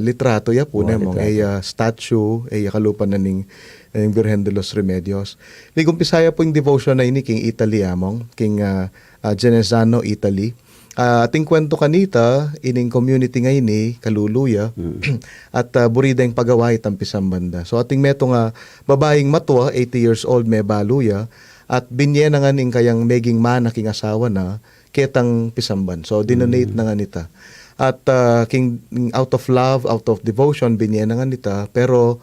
litrato ya po na mong, statue, kalupan na ning Virgen de los Remedios. Ligumpisaya po yung devotion na ini king Italy among, king Genesano, Italy. Ating kwento kanita, ining community ngayon kaluluya, at burida yung pagaway tampisang banda. So ating meto nga babaeng matwa, 80 years old, may baluya, at binye na nga ning kayang meging mana king asawa na, ketang pisamban. So dinonate na nga nita. At king out of love, out of devotion, binye na nga nita, pero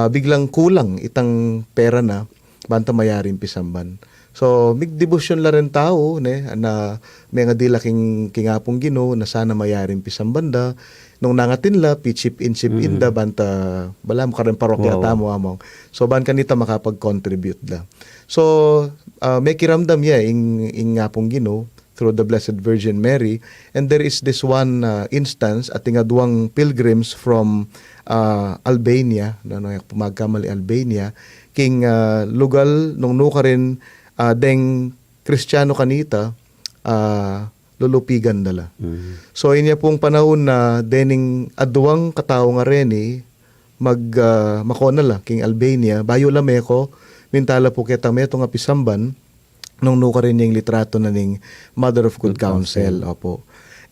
biglang kulang itang pera na, banta mayaring pisamban. So, mig devotion la rin tao, na may nga dila kingapong Ginoo, na sana mayaring pisang banda. Nung nangatin la, chip in da, banta, bala mo ka rin parokya tamo among. So, ban kanita makapag-contribute la. So, may kiramdam ya, ing ngapong Ginoo, through the Blessed Virgin Mary. And there is this one instance, at nga duwang pilgrims from Albania, pumagkamali Albania, king lugal, nung nuka rin, deng Kristiyano kanita, lulupigan dala. So, inya pong panahon na dening aduang katao nga rin makonala king Albania, bayo lameko, mintala po kita meto nga pisamban, nung nuka rin yung litrato na ning Mother of Good Counsel. Opo.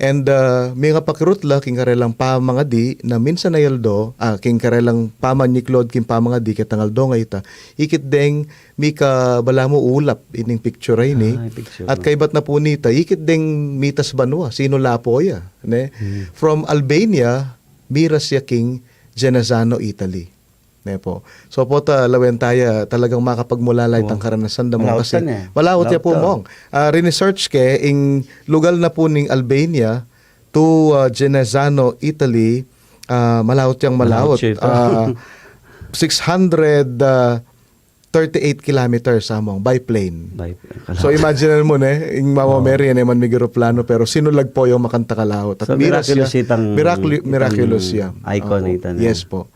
And may nga pakirutla king karelang pamangadi na minsan na yaldo, king karelang pamanyiklod king pamangadi ketangaldo nga ita, ikit deng mika bala mo ulap ining picture ay ni. At kaybat na po nita, ikit deng mitas banwa, sino lapo ya. From Albania, miras ya king Genesano, Italy. Po. So po lawen tayo talagang makapagmulalay tang karanasan da mo kasi malawot ya po mong. Research ke ing lugal na po ning Albania to Genesano, Italy, malawot yang malawot. 638 kilometers among by plane. So imagine mo ing Mama Mary man migiroplano pero sinulag po yung makanta kalawot. At so miraculous itang miraculous ya. Icon ita. Yes po.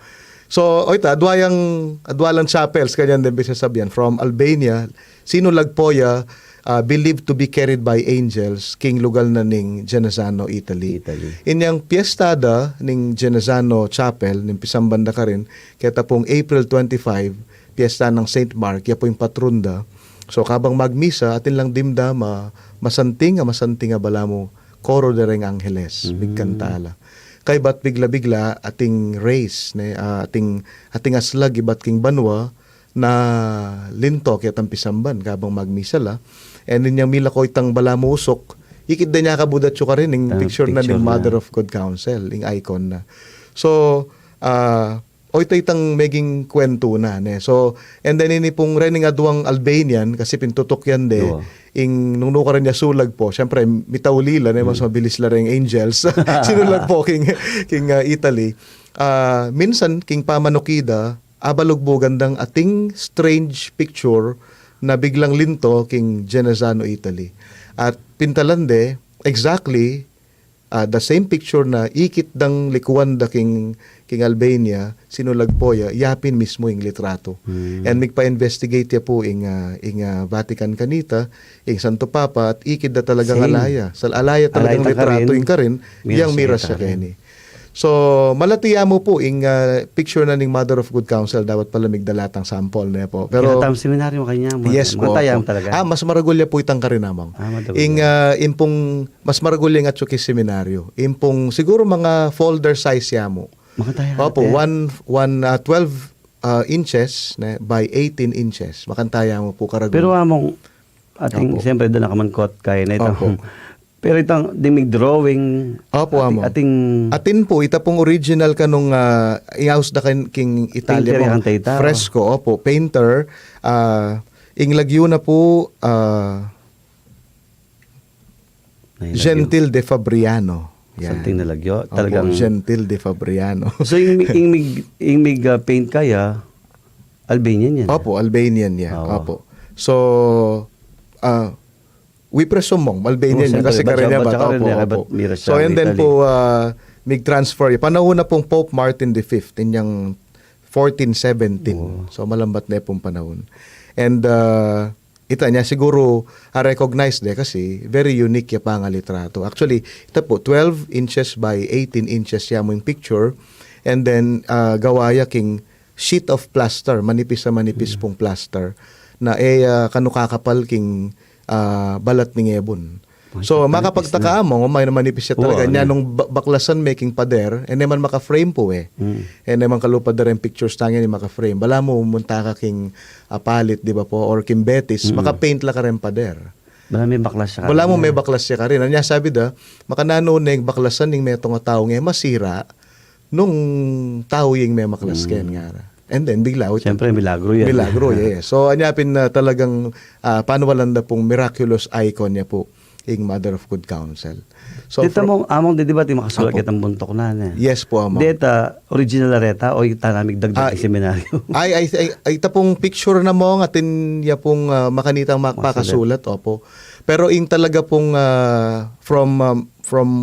So, adwalang chapels, kanyan din bisasabihan, from Albania, sinulag po ya, believed to be carried by angels, king lugal na ning Genesano, Italy. Inyang piestada ning Genesano Chapel, ning pisambanda ka rin, kaya pong April 25, piesta ng St. Mark, ya po yung patrunda. So, kabang magmisa, atin lang dimda, masanting bala mo, koro de reng angeles, bigkantala. Kay bat bigla-bigla ating race, ating aslag ibat king banwa na linto kaya tampisamban kabang magmisala. And niya mila ko itang balamusok, ikid na niya kabudat ka rin ng picture na ng Mother of Good Counsel, ng icon na. So, ito itang meging kwento na. Ne? So, and then ini pong rening aduang Albanian, kasi pintutok yan de, Oo. nung nuka rin niya sulag po, syempre, mitawlila, mas mabilis la rin angels. Sinulag po king Italy. Minsan, king pamanukida, abalugbo gandang ating strange picture na biglang linto king Genazzano, Italy. At pintalande, exactly, the same picture na ikit dang likuan da king Albania, sinulag po ya, yapin mismo yung litrato. And magpa-investigate ya po ing Vatican kanita, ing Santo Papa, at ikit da talagang Same. alaya. Sa alaya talagang Alaya ta litrato karin, yung karin, yang miras siya kani. So, malatiya mo po ing picture na ning Mother of Good Counsel, dapat pala migdalatang sample na po. Pero Pero seminaryo kanya mo. yes po. Matayam Opo. talaga. Mas maragulya po itang karinamang. Madagulya. Impong mas maragulya nga tsuki seminaryo. Impong siguro mga folder size ya mo. Makataya. Opo, 12 inches by 18 inches. Makantaya mo po karagul. Pero among ating Opo. siyempre doon nakamangkot kaya na itong Opo. pero itong dimig drawing Opo, amo. ating Atin po, ita pong original kanong i-house da king Italia Painter mo. yang tayta, Fresco, opo, painter. Inglagyo na po Gentil de Fabriano. Yan. something nalagyo Opo, talagang Gentil de Fabriano. so yung paint kaya Albanian yan. Opo, Albanian niya. Oo. Opo. So, we presume mong Albanian Oo, niya kasi siyempre, kare niya ba't ba? siya Opo, rin niya, opo. ba't mira siya So, and then Italy? po, mig-transfer. Panahon na pong Pope Martin V inyang 1417. So, malambat na pong panahon. And, ita niya siguro recognize de kasi very unique ya pa nga litrato. Actually, ito po, 12 inches by 18 inches ya mo yung picture. And then, gawaya king sheet of plaster, manipis sa manipis pong plaster, na kanukakapal king balat ni ngebon. So, makapagtaka mo, may manipis siya talaga. Oo, Nya nung baklasan making pader, and naman maka-frame po And naman kalupad na rin pictures tangin ni maka-frame. Bala mo, munta ka king palit, di ba po, or king betis, maka-paint la ka rin pader. Wala may baklas siya. Wala mo may baklas siya ka rin. Anya sabi da, makanano na yung baklasan ng may nga tao nga masira nung tao yung may maklas ken nga. And then, bigla. Siyempre, milagro yan. Milagro, yes. So, anyapin na talagang paano walang na pong miraculous icon niya po yung Mother of Good Counsel. So, Dito mong among di ba ti makasulat Apo. kitang buntok na ne. yes po, amo. Deta original areta o itanamig dagdag ti seminaryo. ay ita pong picture na mo atin ya pong makanitang makasulat, opo. Pero in talaga pong from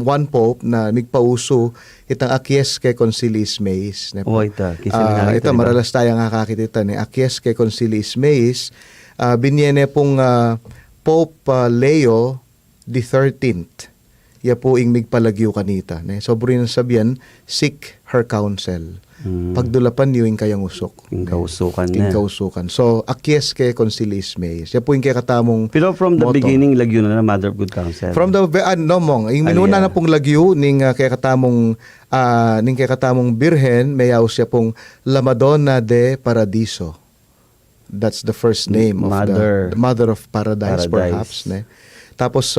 one pope na migpauso itang Acies kay Concilis Meis. O ita, ki seminaryo. Ito maralas tayo nga kakitita ni Acies kay Concilis Meis. Binyene pong Pope Leo the 13th. Ya po ing migpalagyo kanita. Sobrin ang sabihan, seek her counsel. Pagdulapan niyo yung kayang usok. Yung kausukan Yung na. kausukan. So, Acies kay Concilis Meis. Ya po yung kaya katamong Pero from the motto. beginning, lagyo na Mother of Good Counsel. From the no mong, yung minuna na pong lagyo ning kaya katamong birhen, mayaw siya pong La Madonna de Paradiso. That's the first name of Mother. the Mother of Paradise. Perhaps. Ne? Tapos,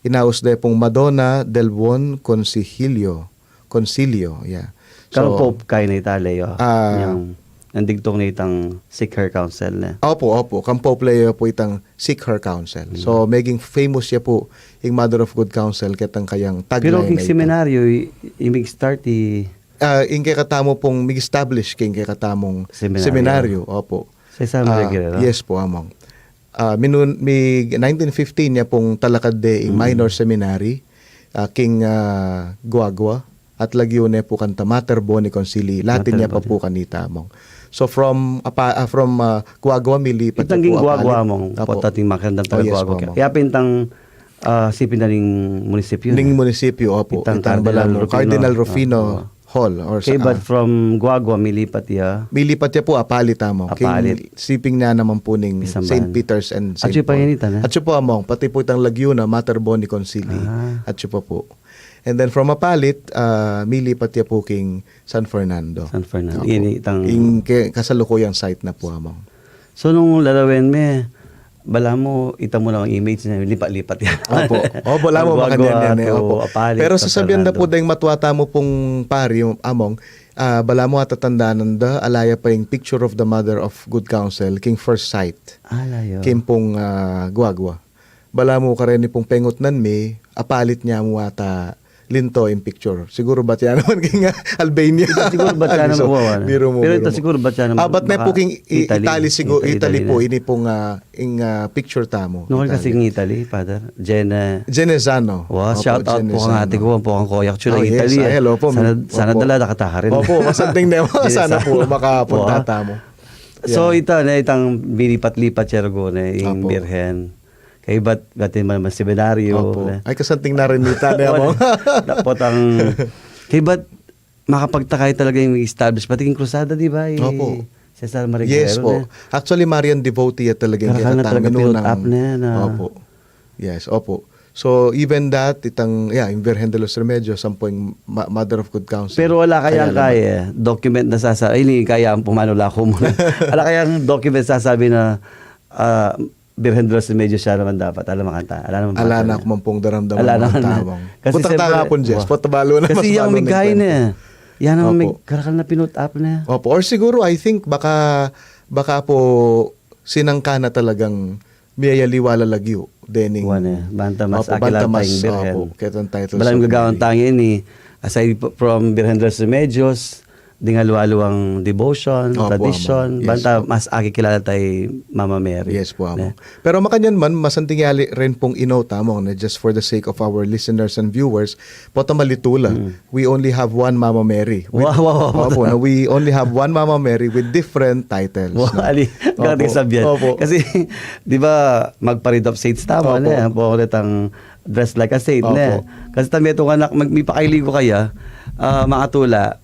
inaus de pong Madonna del Buon Concilio. Yeah. Kang Pope kay na Italia. Ah, ang digtong na itang seek her counsel na. Opo. Kang Pope Leo po itang seek her counsel. So, maging famous siya po yung Mother of Good Counsel kitang kayang tagline Pero na kung ito. seminaryo, imig start Yung kay katamo pong mig-establish king kay katamong Seminaryo. seminaryo. Opo. sa isang regular. Yes po, among. 1915 niya pong talakad de minor seminary, king Guagua, at lagyo na po kanta Mater Boni Concili. Latin niya pa po kanita among. So from Guagua milipat Itang niya po gingwagwa apalit. mong Opo. potating makandang Oh, yes, talagwagwa. po, ma'am. Kaya pintang sipin na ning munisipyo. Ning munisipyo, opo. Itang Itang Cardinal Rufino Oo. Hall. Or Okay, sa, but from Guagua, milipat ya. milipat niya po apalit among. Apalit. Siping na naman po ning Isambahan. St. Peter's and St. At siya pa Paul. yan ita na? At siya po among. Pati po itang Laguna, Mater Boni Concili. At siya po. And then from apalit, milipat niya po king San Fernando. San Fernando. Opo. Yan itang... Ing kasalukuyang site na po among. So, nung lalawin me, bala mo, ita mo lang ang image na lipat-lipat yan. Opo. Opo, wala mo makanyan yan. Opo. Apalit, Pero sasabihan na po Fernando. dahil matwata mo pong pari, yung among, bala mo atatandaan da, alaya pa yung picture of the mother of good counsel, king first sight, Layo. kim pong guwagwa. Bala mo ka rin pong pengot nan me, apalit niya mo ata linto in picture. Siguro ba yan naman king Albania? Siguro ba siya naman So, wawa? biro mo, Pero biro ito mo. siguro ba siya naman? Ba't na po king Italy siguro, Italy po, na. ini pong picture tamo. Noon kasi Italy. ng Italy, Father. Jenna. Genesano. Wow, Opo, shout out po Genesano. kang ate ko, po kang koyak chula Oh, yes. Italy. Ay, hello po. Sana Opo. dala nakataha rin. Opo, masanting na mo. Sana po makapunta Wow. tamo. So ito na itang binipat-lipat siya na yung Opo. birhen. Kaya batin man seminaryo. Opo. Ay, kasanting na rin nita na mo. Dapat ang... Kaya makapagtakay talaga yung establish. Pati yung krusada, di ba? Opo. Cesar Marigero. Yes po. Actually, Marian devotee at talagang Karakal na talaga katamin build up na yan, Opo. Yes, opo. So, even that, yung Virgen de los Remedios, ang po yung Mother of Good Counsel. Pero wala kayang naman. kaya document na sasabi, hindi kaya ang pumanula ko muna. Wala kayang document sasabi na Virgen de los Remedios siya naman dapat. Alam makanta. Ala na ako man pong daramdaman Ala ng naman na. tawang. Kasi Punta siyempre- nga po, Jess. Wow. Patabalo na. Kasi mas yung balo may ng guy kwento. na. Yan ang may Opo. karakal na pinut up na. Opo. Or siguro, I think, baka po sinangka na talagang miyayaliwala lagyo. Dening. Buwan Banta mas Opo, akilan banta mas, tayong Virgen. opo, ketong titles Balang of gagawang Mary. tangin ni aside from Virgen de los Remedios, dingaluwaluwang devotion, Opo, tradition, amo. Yes, banta po. mas akikilala tay Mama Mary. Yes po, amo. Ne? Pero makanyan man, masantingyali rin pong inota mo, na just for the sake of our listeners and viewers, pota malitula, we only have one Mama Mary. Wow. Opo, na we only have one Mama Mary with different titles. Wow, no? ali, karating Opo, sabihan. opo. Kasi, di ba, magparid of saints tama Opo. na, po ulit ang dress like a saint na. Opo. Kasi tami itong anak, may pakailigo kaya, makatula,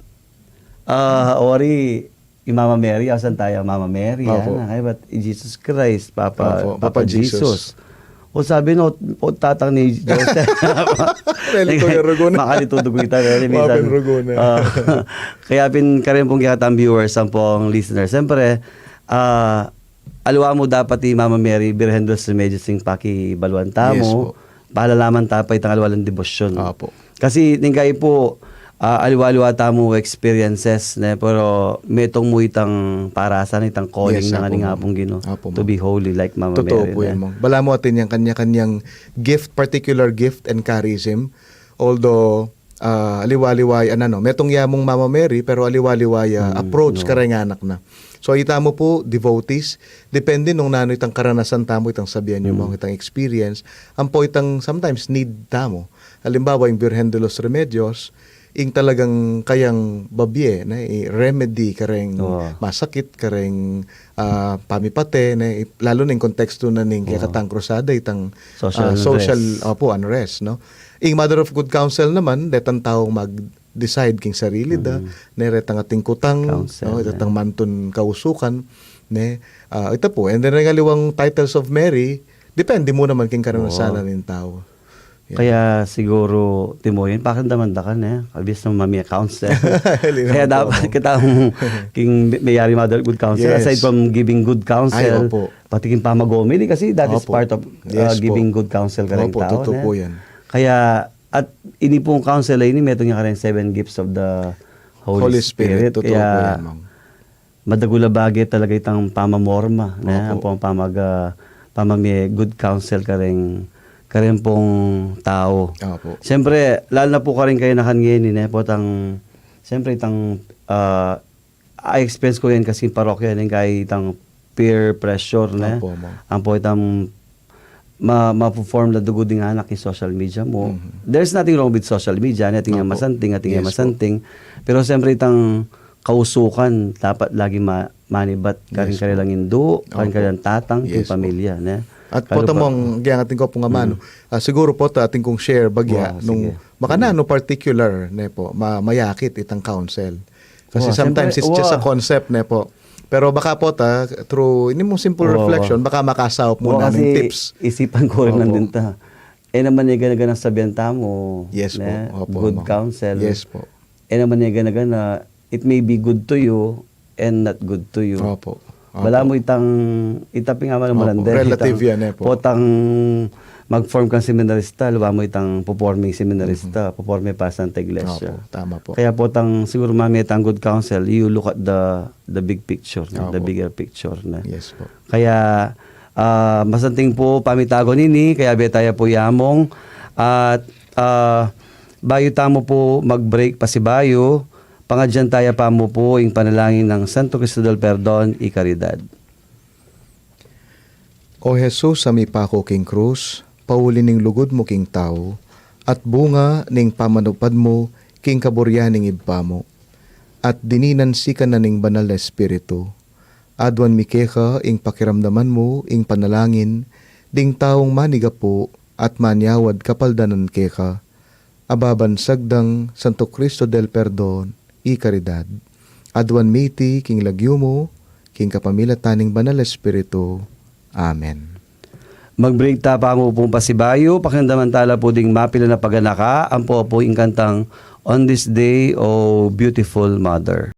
ori, Mama Mary, asan tayo, Mama Mary, Opo. kaya ba't Jesus Christ, Papa, Opo, Papa Jesus. O sabi no, o tatang ni Joseph. Relito yung ruguna. Makalitudugo kita. Mapin ruguna. Kaya karin pong kikatang viewers, ang pong listeners. Siyempre, alwa mo dapat ni Mama Mary, Virgen de los Remedios, yung pakibaluan tamo. Yes po. Palalaman tapay itang alwalang debosyon. Opo. Kasi tingkay po, aliwa-aliwa tamo experiences, ne, pero metong mo itang parasan, itang calling Yes, na apo, nga nga ma'am. pong Gino Apo, to ma'am. be holy like Mama Totoo Mary. po ne. yan, Mong. Bala mo atin yung kanya-kanyang gift, particular gift and charism. Although, aliwaliway, metong yamong Mama Mary, pero aliwaliway approach no. anak na. So, ita mo po, devotees, depende nung nano itang karanasan tamo, itang sabihan nyo mo, itang experience, ang po itang sometimes need tamo. Halimbawa, yung Virgen de los Remedios, ing talagang kayang babye na remedy kareng Oo. masakit kareng pamipate na lalo ning konteksto na ning katang krusada itang Social social unrest. unrest no ing Mother of Good Counsel naman detang taong mag-decide king sarili da neretang ating kutang Counsel, no itatang mantun kausukan ne ito po and then regaliwang titles of Mary depende mo naman king karanasan ning tao. Yeah. Kaya siguro, Timoyin, bakit naman da ka na? Kabis ng mami counsel. Kaya dapat kita king mayari Mother Good Counsel. Yes. Aside from giving good Ay, counsel, opo. pati king pamagomili kasi that is Opo. part of Yes, giving po. good counsel ka rin Opo, tao. totoo ne? po yan. Kaya, at ini pong counsel ay ini, meron niya ka rin 7 gifts of the Holy Spirit. Totoo po Kaya, yan, ma'am. madagula bagay talaga itang pamamorma. Na, ang Opo. pong pamami good counsel ka rin pong tao. Opo. Siyempre, lalo na po ka rin kayo nakangin, siyempre itang, I-experience ko yan kasi parokya, kaya itang peer pressure, na. Opo, ma'am. Ang po itang, ma-perform na dugo din anak yung social media mo. There's nothing wrong with social media, nating nga Opo. masanting, Yes, masanting. Pero siyempre itang kausukan, dapat lagi manibat, karing Yes, kari lang indo, karing Opo. kari lang tatang, Yes, yung pamilya, na. At po tamong gyan ating ko po nga mano. Siguro po ta ating kong share bagya Wow, nung sige. makanano particular ne po mayakit itang counsel. Kasi Wow, sometimes siyempre, it's just a wow. concept ne po. Pero baka po ta through ini mo simple Wow. reflection baka makasawap mo na ng tips. Isipan ko rin Opo. nandun ta. Naman yung gana-gana sabihan mo. Yes po. na, Opo, good ma'am. counsel. Yes po. Naman yung gana-gana, it may be good to you and not good to you. Opo. Wala mo itaping amal mo Opo, relative yan po. Potang mag-form kang seminarista, luwa mo itang performing seminarista, performe pa sa iglesia. Opo, tama po. Kaya potang siguro mami itang good counsel, you look at the big picture, the Opo. bigger picture na. Yes po. Kaya masanting po pamitago nini, kaya betaya po yamong at bayo tamo po mag-break pa si bayo, pangadyan tayo pa mo po yung panalangin ng Santo Cristo del Perdon y Caridad. O Jesus, sa mipako king krus, pauli ning lugod mo king tao, at bunga ning pamanupad mo king kaburya ning ibpa mo, at dininansi ka na ning banal na espiritu, adwan mikeka ing pakiramdaman mo ing panalangin, ding taong maniga po at manyawad kapaldanan keka, ababan sagdang Santo Cristo del Perdon, y Caridad, adwan miti king lagyo mo, king kapamilataning banal na espiritu. Amen. Mag-break ta pa mo pong pasibayo, pakindaman tala po ding mapila na paganaka, ang po yung kantang On This Day, O Beautiful Mother.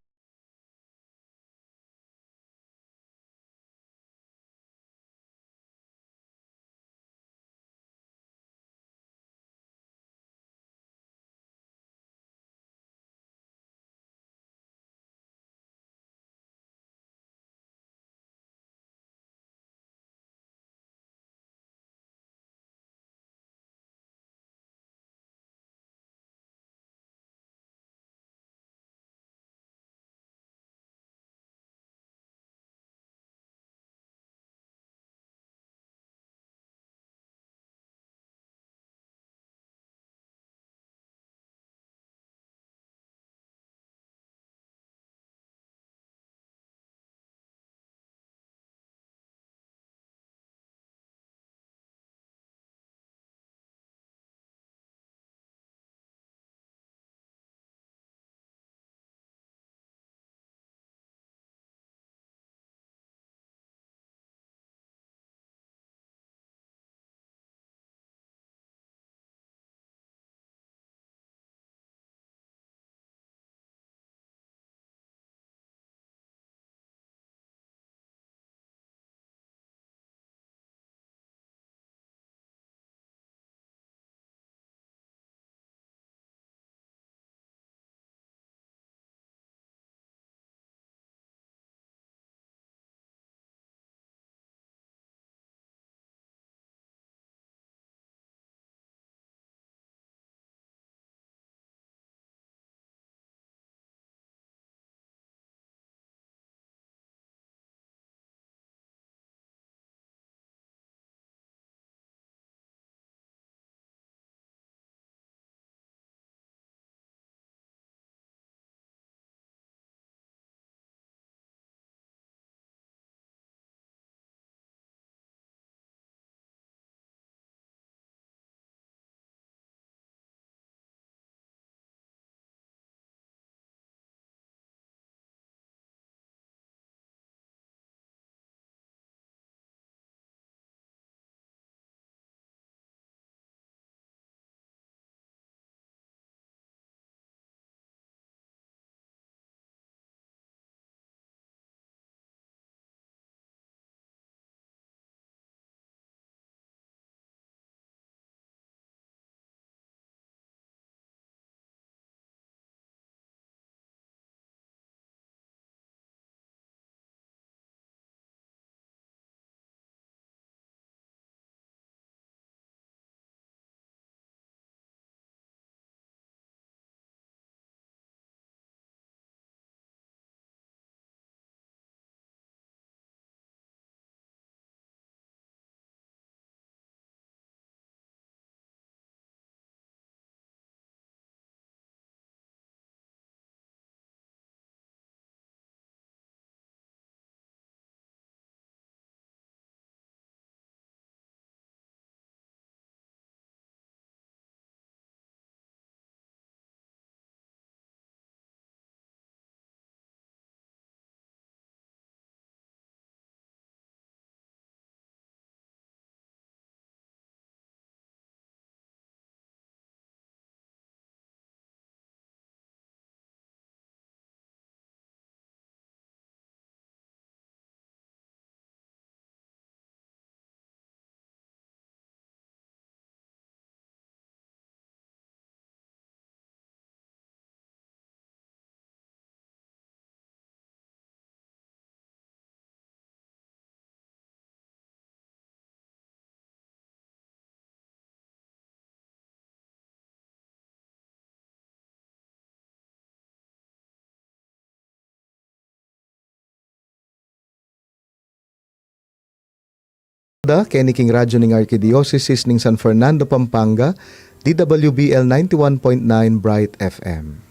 Kenny King Radyo ning Archdiocese ning San Fernando, Pampanga, DWBL 91.9 Bright FM.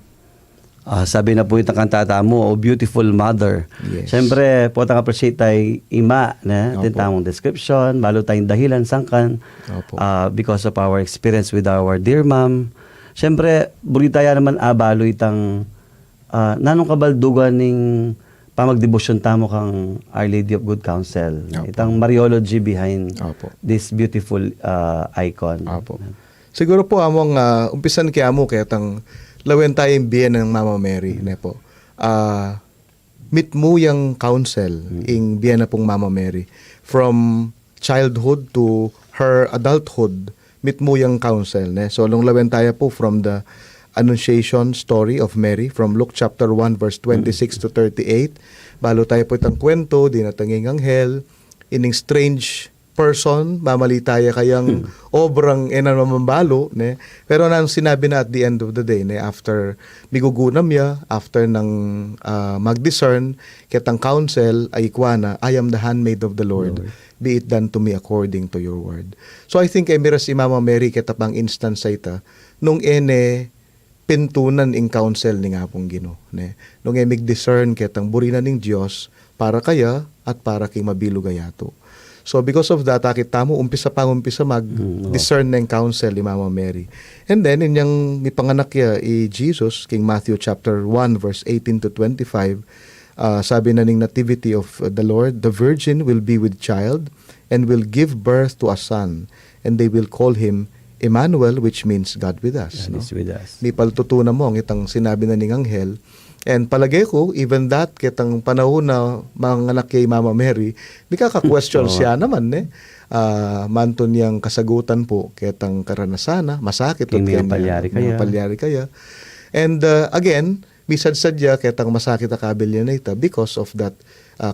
Sabi na po itang kantata mo, "O Beautiful Mother." Yes. Siyempre, po tang appreciate tayo ima na Opo. tamang description, balo tayong dahilan sangkan Opo. because of our experience with our dear mom. Siyempre, buritaya naman balo itang nanong kabaldugan ning pamagdebosyon tamo kang Our Lady of Good Counsel. Opo. Itang Mariology behind Opo. this beautiful icon. Apo. Siguro po among umpisan kaya mo kaya tang lawen tayong biyen ng Mama Mary ne po. Meet mo yung counsel ing biyen na pong Mama Mary from childhood to her adulthood. Meet mo yung counsel ne. So nung lawen tayo po from the Annunciation story of Mary from Luke chapter 1 verse 26 to 38. Balo tayo po itang kwento, dinatanging anghel, ining strange person, mamalitaya kayang obrang enamambalo, ne? Pero nang sinabi na at the end of the day, ne? After migugunam ya, after nang mag-discern, kitang counsel ay ikwana, I am the handmaid of the Lord. Be it done to me according to your word. So I think emiras si Mama Mary kitapang instance sa ita, nung ene pintunan ing counsel ni nga pong Ginoo, ne. Nung emig discern ketang burinan ning Dios para kaya at para kay mabilo gayato. So because of that, akita mo umpisa mag-discern ng counsel ni Mama Mary. And then inyang mipanganak ya Jesus King Matthew chapter 1 verse 18 to 25, sabi na ning nativity of the Lord, the virgin will be with child and will give birth to a son, and they will call him Emmanuel, which means God with us. God no? is with us. May paltutunan mo ang itang sinabi na ning anghel. And palagay ko, even that, kitang panahon na manganak kay Mama Mary, may kaka-question siya naman, manton niyang kasagutan po, kitang karanasana, masakit. Kay mga palyari kaya. And again, misad sadya, kitang masakit akabil niya na ita because of that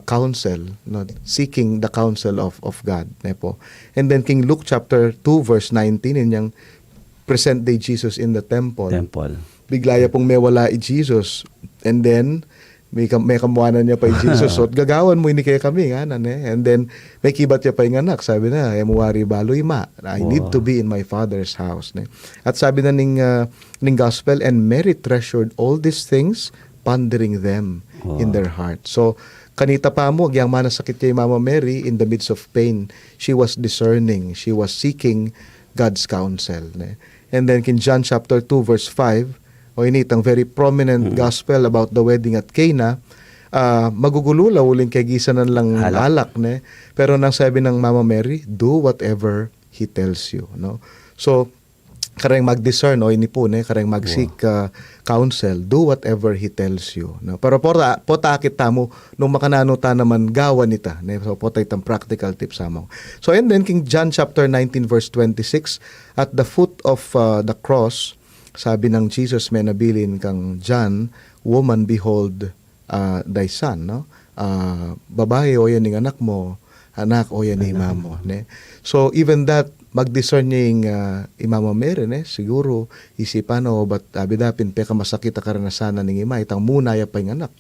counsel, no, seeking the counsel of God. Po. And then King Luke chapter 2 verse 19, inyang present day Jesus in the temple. Biglaya pong may wala Jesus. And then, may kamuanan niya pa Jesus. So, gagawan mo ini kaya kami, nga, And then, may kibat niya pa yung anak. Sabi na, emuwari baloy ma. I need to be in my Father's house. Ne? At sabi na ning gospel, and Mary treasured all these things, pondering them in their heart. So, kanita pa mo, yung manasakit niya yung Mama Mary, in the midst of pain, she was discerning. She was seeking God's counsel. Ne? And then, in John chapter 2 verse 5, itang very prominent gospel about the wedding at Cana, magugulula uling kay gisanan lang alak, ne? Pero nang sabi ng Mama Mary, do whatever he tells you, no? So kareng mag-discern ini po, ne, kareng mag-seek counsel, do whatever he tells you, no? Pero pota kita mo nung makanano ta naman gawan nita, ne? So pota itang practical tips mo. So and then King John chapter 19 verse 26, at the foot of the cross, sabi ng Jesus, may nabilin kang John, woman, behold thy son, no? Babae, o yan ng anak mo, anak, o yan ng imam mo. Ne? So, even that, mag-discern niya yung Mama Mary, ne? Siguro, isipan o, ba't abidapin, peka masakit a karanasanan ng ima, itang muna ya pa yung anak.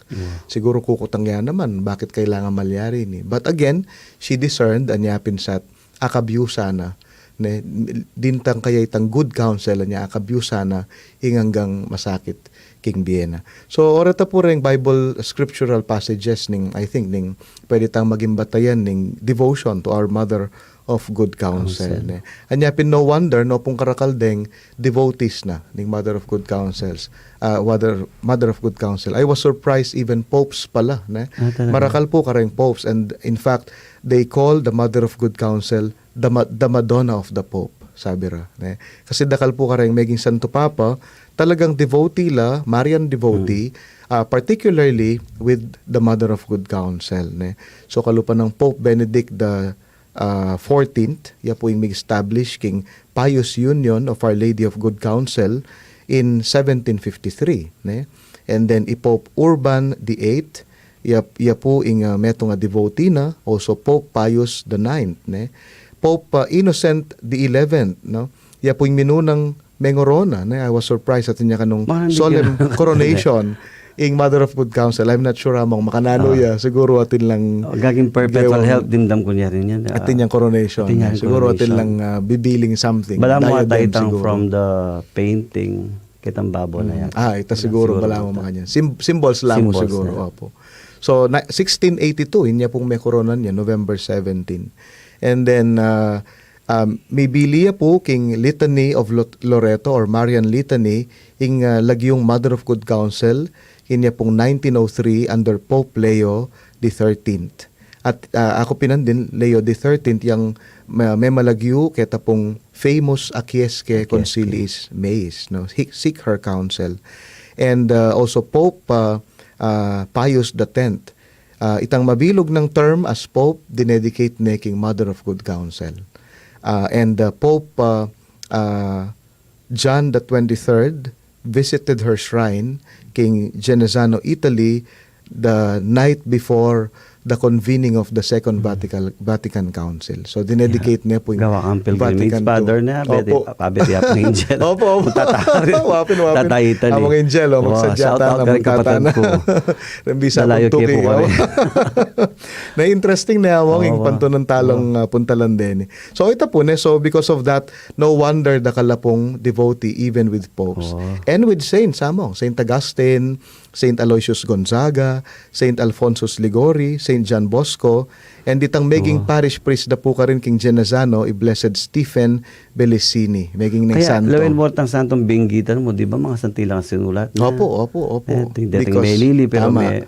Siguro kukutang yan naman, bakit kailangan malyari ni? But again, she discerned, anyapin sa akabyusa na, ne, dintang kaya itang good counsel niya akabyusa na hinggang masakit king Vienna. So orata po rin Bible scriptural passages ning I think ning pwede tang maging batayan ning devotion to our Mother of Good Counsel. Ne. Anyapin no wonder no pong karakaldeng devotees na ning Mother of Good Counsels. Mother of Good Counsel. I was surprised even popes pala. Ne. Marakal po kareng popes, and in fact they call the Mother of Good Counsel the Madonna of the Pope, sabi ra. Ne? Kasi dakal po kareng maging Santo Papa, talagang devotee la, Marian devotee, particularly with the Mother of Good Counsel. Ne? So kalupan ng Pope Benedict the 14th, ya po yung mag-establish king Pious Union of Our Lady of Good Counsel in 1753. Ne? And then Pope Urban the 8th, ya po yung metong devotee na, also Pope Pius the 9th. Ne? Pope Innocent the 11th, no? Ya po yung minunang Mengorona, ne? I was surprised at niya kanong solemn coronation. ing Mother of Good Counsel. I'm not sure among makanano ya. Siguro atin lang Gaging perpetual Gewang- health din dam kunyari yan. atin yung coronation. atin yung Siguro atin coronation. lang bibiling something. Bala mo Diadem atay siguro. from the painting kitang babo na yan. Ita siguro bala mo mga niyan. Symbols lang mo Symbols siguro. na. Opo. So, 1682, inya pong may koronan niya, November 17. And then, may biliya po king Litany of Loreto or Marian Litany ing lagyong Mother of Good Counsel inya pong 1903 under Pope Leo XIII. At ako pinandin Leo XIII yang may malagyo keta pong famous Aquiesque Conciliis Meis, no? Seek her counsel. And also Pope Pius X. Itang mabilog ng term as Pope dinedicate na king Mother of Good Counsel. And Pope John the 23rd visited her shrine king Genazzano, Italy, the night before the convening of the Second Vatican Council. So dinedicate niya po yung Gawa kang pilgrimage, Vatican Father II. na, Opo. pabiti up ng angel. Opo. Wapin. Tatayitan Among angel, magsadya shout out na, ka rin kapatid ko. Rembisa Nalayo kong kayo po tuking. kami. Na interesting na among yung Oo, pantunan talong puntalan din. So ito po, so because of that, no wonder the kalapong devotee even with popes. Oo. And with saints, among Saint Augustine, Saint Aloysius Gonzaga, Saint Alphonsus Ligori, Saint John Bosco, and ditang maging parish priest na po ka rin king Genazzano, i-Blessed Stephen Belicini, maging ng Kaya, santo. lawin mo tang santong binggitan mo, di ba mga santilang sinulat na? Opo. Dating may lili, pero tama. may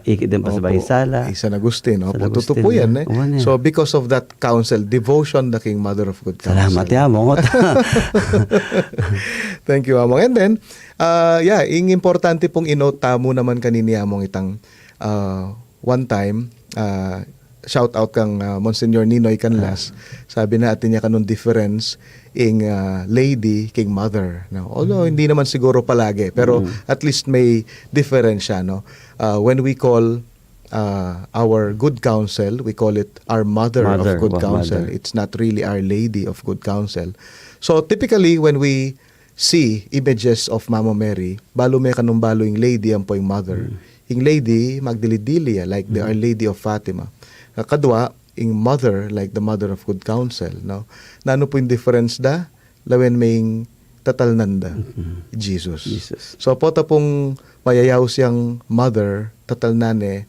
ikit din pa sa bahisala. San Agustin. Opo, San Agustin totoo po yan. na. Oo, So, because of that counsel, devotion the King Mother of Good Counsel. Salamat ya, mongot. Thank you, Among. And then, ing importante pong inote tamo naman kanini, Among, itang one time, shout out kang Monsignor Ninoy Canlas, sabi na atin niya kanong difference ing lady king mother, no? Although hindi naman siguro palagi, pero at least may difference siya, no? When we call our good counsel, we call it our mother of good counsel. Mother. It's not really our lady of good counsel. So typically when we see images of Mama Mary, balo may kanong balo yung lady ang po yung mother. Yung lady magdilidilia like the Our Lady of Fatima. Kadwa, ing mother like the Mother of Good Counsel, no? Nano po yung difference da? Lawen may tatalnanda, Jesus. So po ta pong mayayaw siyang mother, tatalnane,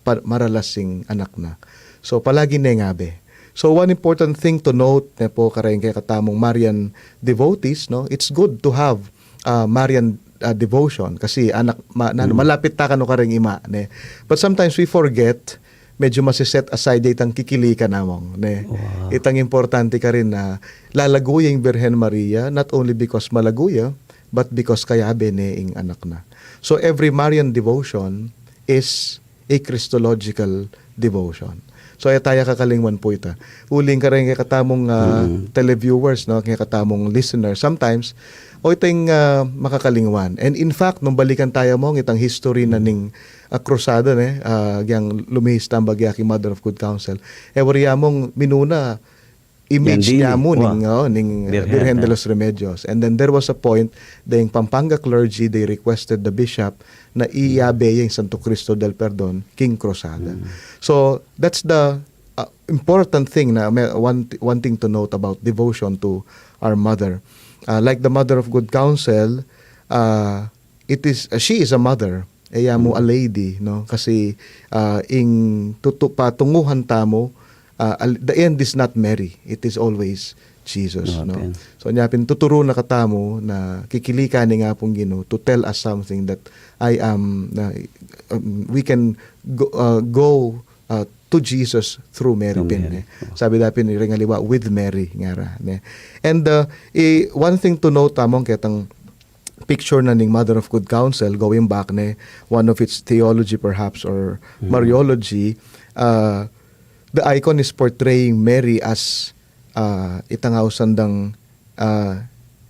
maralasing anak na. So palagi na ngabe. So one important thing to note na po karayin kay katamong Marian devotees, no? It's good to have Marian devotion kasi anak malapit ta kano karing ima, ne. But sometimes we forget, medyo masiset aside itang kikilika namong, ne. Wow. Itang importante ka rin na lalaguya yung Birhen Maria not only because malaguya but because kayabe ne ing anak na. So every Marian devotion is a Christological devotion. So ay tayo kakalingwan po ita. Uling ka rin kay katamong televiewers, no, kay katamong listeners. Sometimes o itang makakalingwan. And in fact, nung balikan tayo mo itang history na ning krusada yang lumihis tambag yaki Mother of Good Counsel. Wariya mong minuna image niya mo ning Virgen de los Remedios. And then there was a point dahing Pampanga clergy, they requested the bishop na iyabe yung Santo Cristo del Perdon, King Crusada. So that's the important thing na one thing to note about devotion to our mother. Like the Mother of Good Counsel, she is a mother. Mo a lady, no? Kasi ing patunguhan tamo, the end is not Mary, it is always Jesus, no? So nyapin tuturo na katamo na kikilika ni nga pong Ginoo to tell us something that I am we can go to Jesus through Mary pin. Sabi dapin ni ringaliwa with Mary ngara, ne. And one thing to note tamong ketang picture na ning Mother of Good Counsel going back ne one of its theology perhaps or Mariology, the icon is portraying Mary as itangaw sandang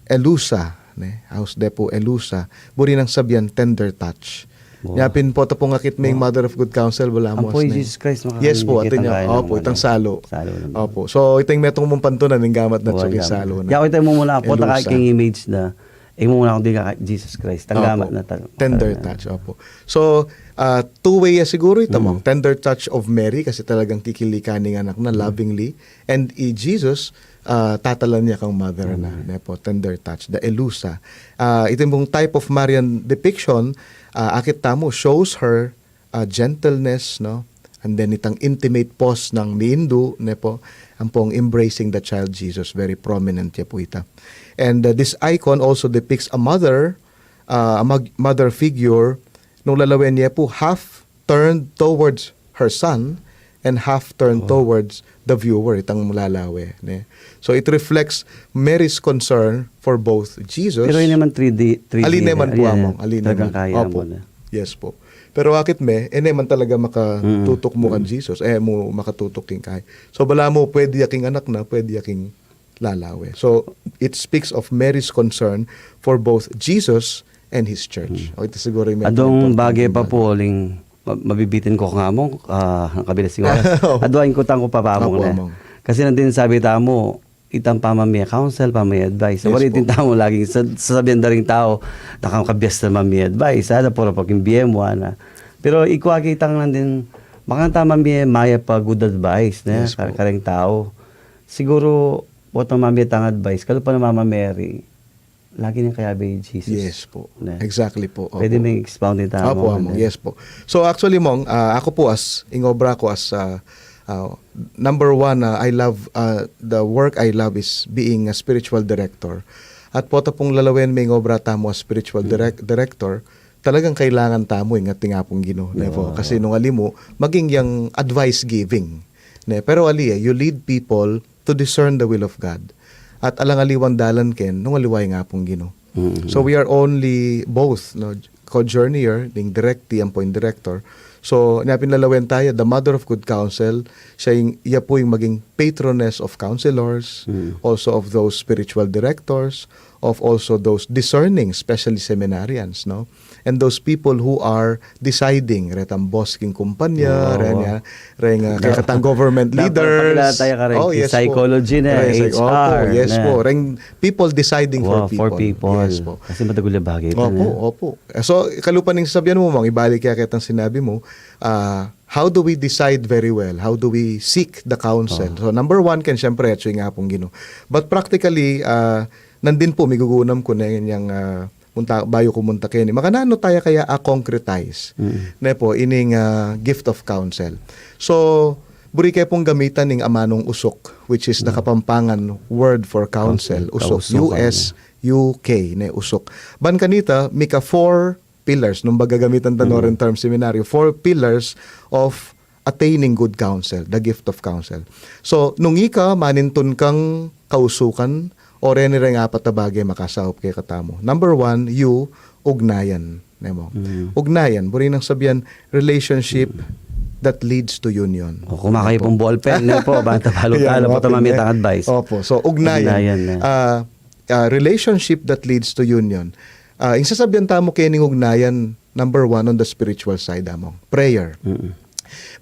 elusa, ne, house depo elusa, buri nang sabyan tender touch. Yapin po tapong akit may Mother of Good Counsel wala mo. Ang po Jesus Christ yes po atin niya. Opo, itang salo. Opo. So itong metong mong pantunan ng gamat na tsuki salo na. Ya ko ito mo mula po ta kay image na imo muna akong di ka Jesus Christ. Tanggama Opo. na Tender touch, opo. So, two-way siguro ito mo. Tender touch of Mary kasi talagang kikilikaning anak na lovingly. And Jesus, tatalan niya kang mother na. Nepo, tender touch. The elusa. Ito yung type of Marian depiction, akit tamo, shows her gentleness, no? And then itang intimate pose ng miindu, nepo, ang pong embracing the child Jesus. Very prominent ya po ita. And this icon also depicts a mother, mother figure, nung lalawin niya po, half turned towards her son and half turned towards the viewer, itang lalawe. Ne? So it reflects Mary's concern for both Jesus. Pero yun naman 3D. Alin naman po among. Alin Talagang naman. kaya Opo. mo na. Yes po. Pero akit naman talaga makatutok mo kan Jesus. Mo makatutok king kay. So bala mo, pwede yaking anak na, pwede yaking lalawe. So it speaks of Mary's concern for both Jesus and His church. O ito siguro yung Adong bagay pa po, ling mabibitin ko nga mo, ang kabilas siguro. Aduain ko tango pa mo Opo, na. among. Kasi nandun sabi tamo, itang pamamaya counsel, pamamaya advice. Yes, Wala itin po. tamo laging sasabihan na rin tao, nakakabias na mamaya advice. Ada puro pag yung BM na. Pero ikuha kitang nandun, makanta mamaya maya pa good advice. Yes, po. Kareng tao. Siguro, what mamaya tang advice, kalo pa na Mama Mary, lagi niya kaya ba Jesus? Yes po. Na. Exactly po. Opo. Pwede may expound din tamo. Opo, among. Yes po. So actually mong, ako po ingobra ko as number one, I love, the work I love is being a spiritual director. At po ta pong lalawin may ingobra tamo as spiritual director, talagang kailangan tamo nga tingapong Ginoo. Kasi nung alimo, maging yung advice giving. Pero you lead people to discern the will of God. At alang-aliwan dalan ken nung aliway nga pong Ginoo. So we are only both co-journeyer, ding directly ang point director. So napinlalawin tayo, the mother of good counsel, iya po yung maging patroness of counselors, also of those spiritual directors, of also those discerning, especially seminarians, no? And those people who are deciding, retang boss king kumpanya, kaya katang government leaders. Psychology na, HR. Yes po. People deciding for people. Yes po. Kasi matagul na bagay. Opo. So, kalupan ng sabihan mo, ibalik kaya kitang sinabi mo, how do we decide very well? How do we seek the counsel? So, number one, syempre, ito yung nga pong Ginoo. But practically, nandin po, migugunam ko na yung bayo ko munta kayo ni. Makanano tayo kaya concretize na po ining gift of counsel. So, buri kayo pong gamitan ng amanong usok, which is the Kapampangan word for counsel. Usok. US, UK na usok. Ban kanita, mika 4 pillars, nung bagagamitan tanorin term seminaryo, 4 pillars of attaining good counsel, the gift of counsel. So, nung ika, manintun kang kausukan, o rin nga apat na bagay makasahop kay katamo. Number 1, ugnayan. Nemo. Ugnayan, buri nang sabihan, relationship that leads to union. O, kumakay pong ballpen na po, banta palo-talo po tamamitang advice. Opo, so ugnayan. Relationship that leads to union. Yung sasabihan tamo kayo ng ugnayan, number 1 on the spiritual side among prayer.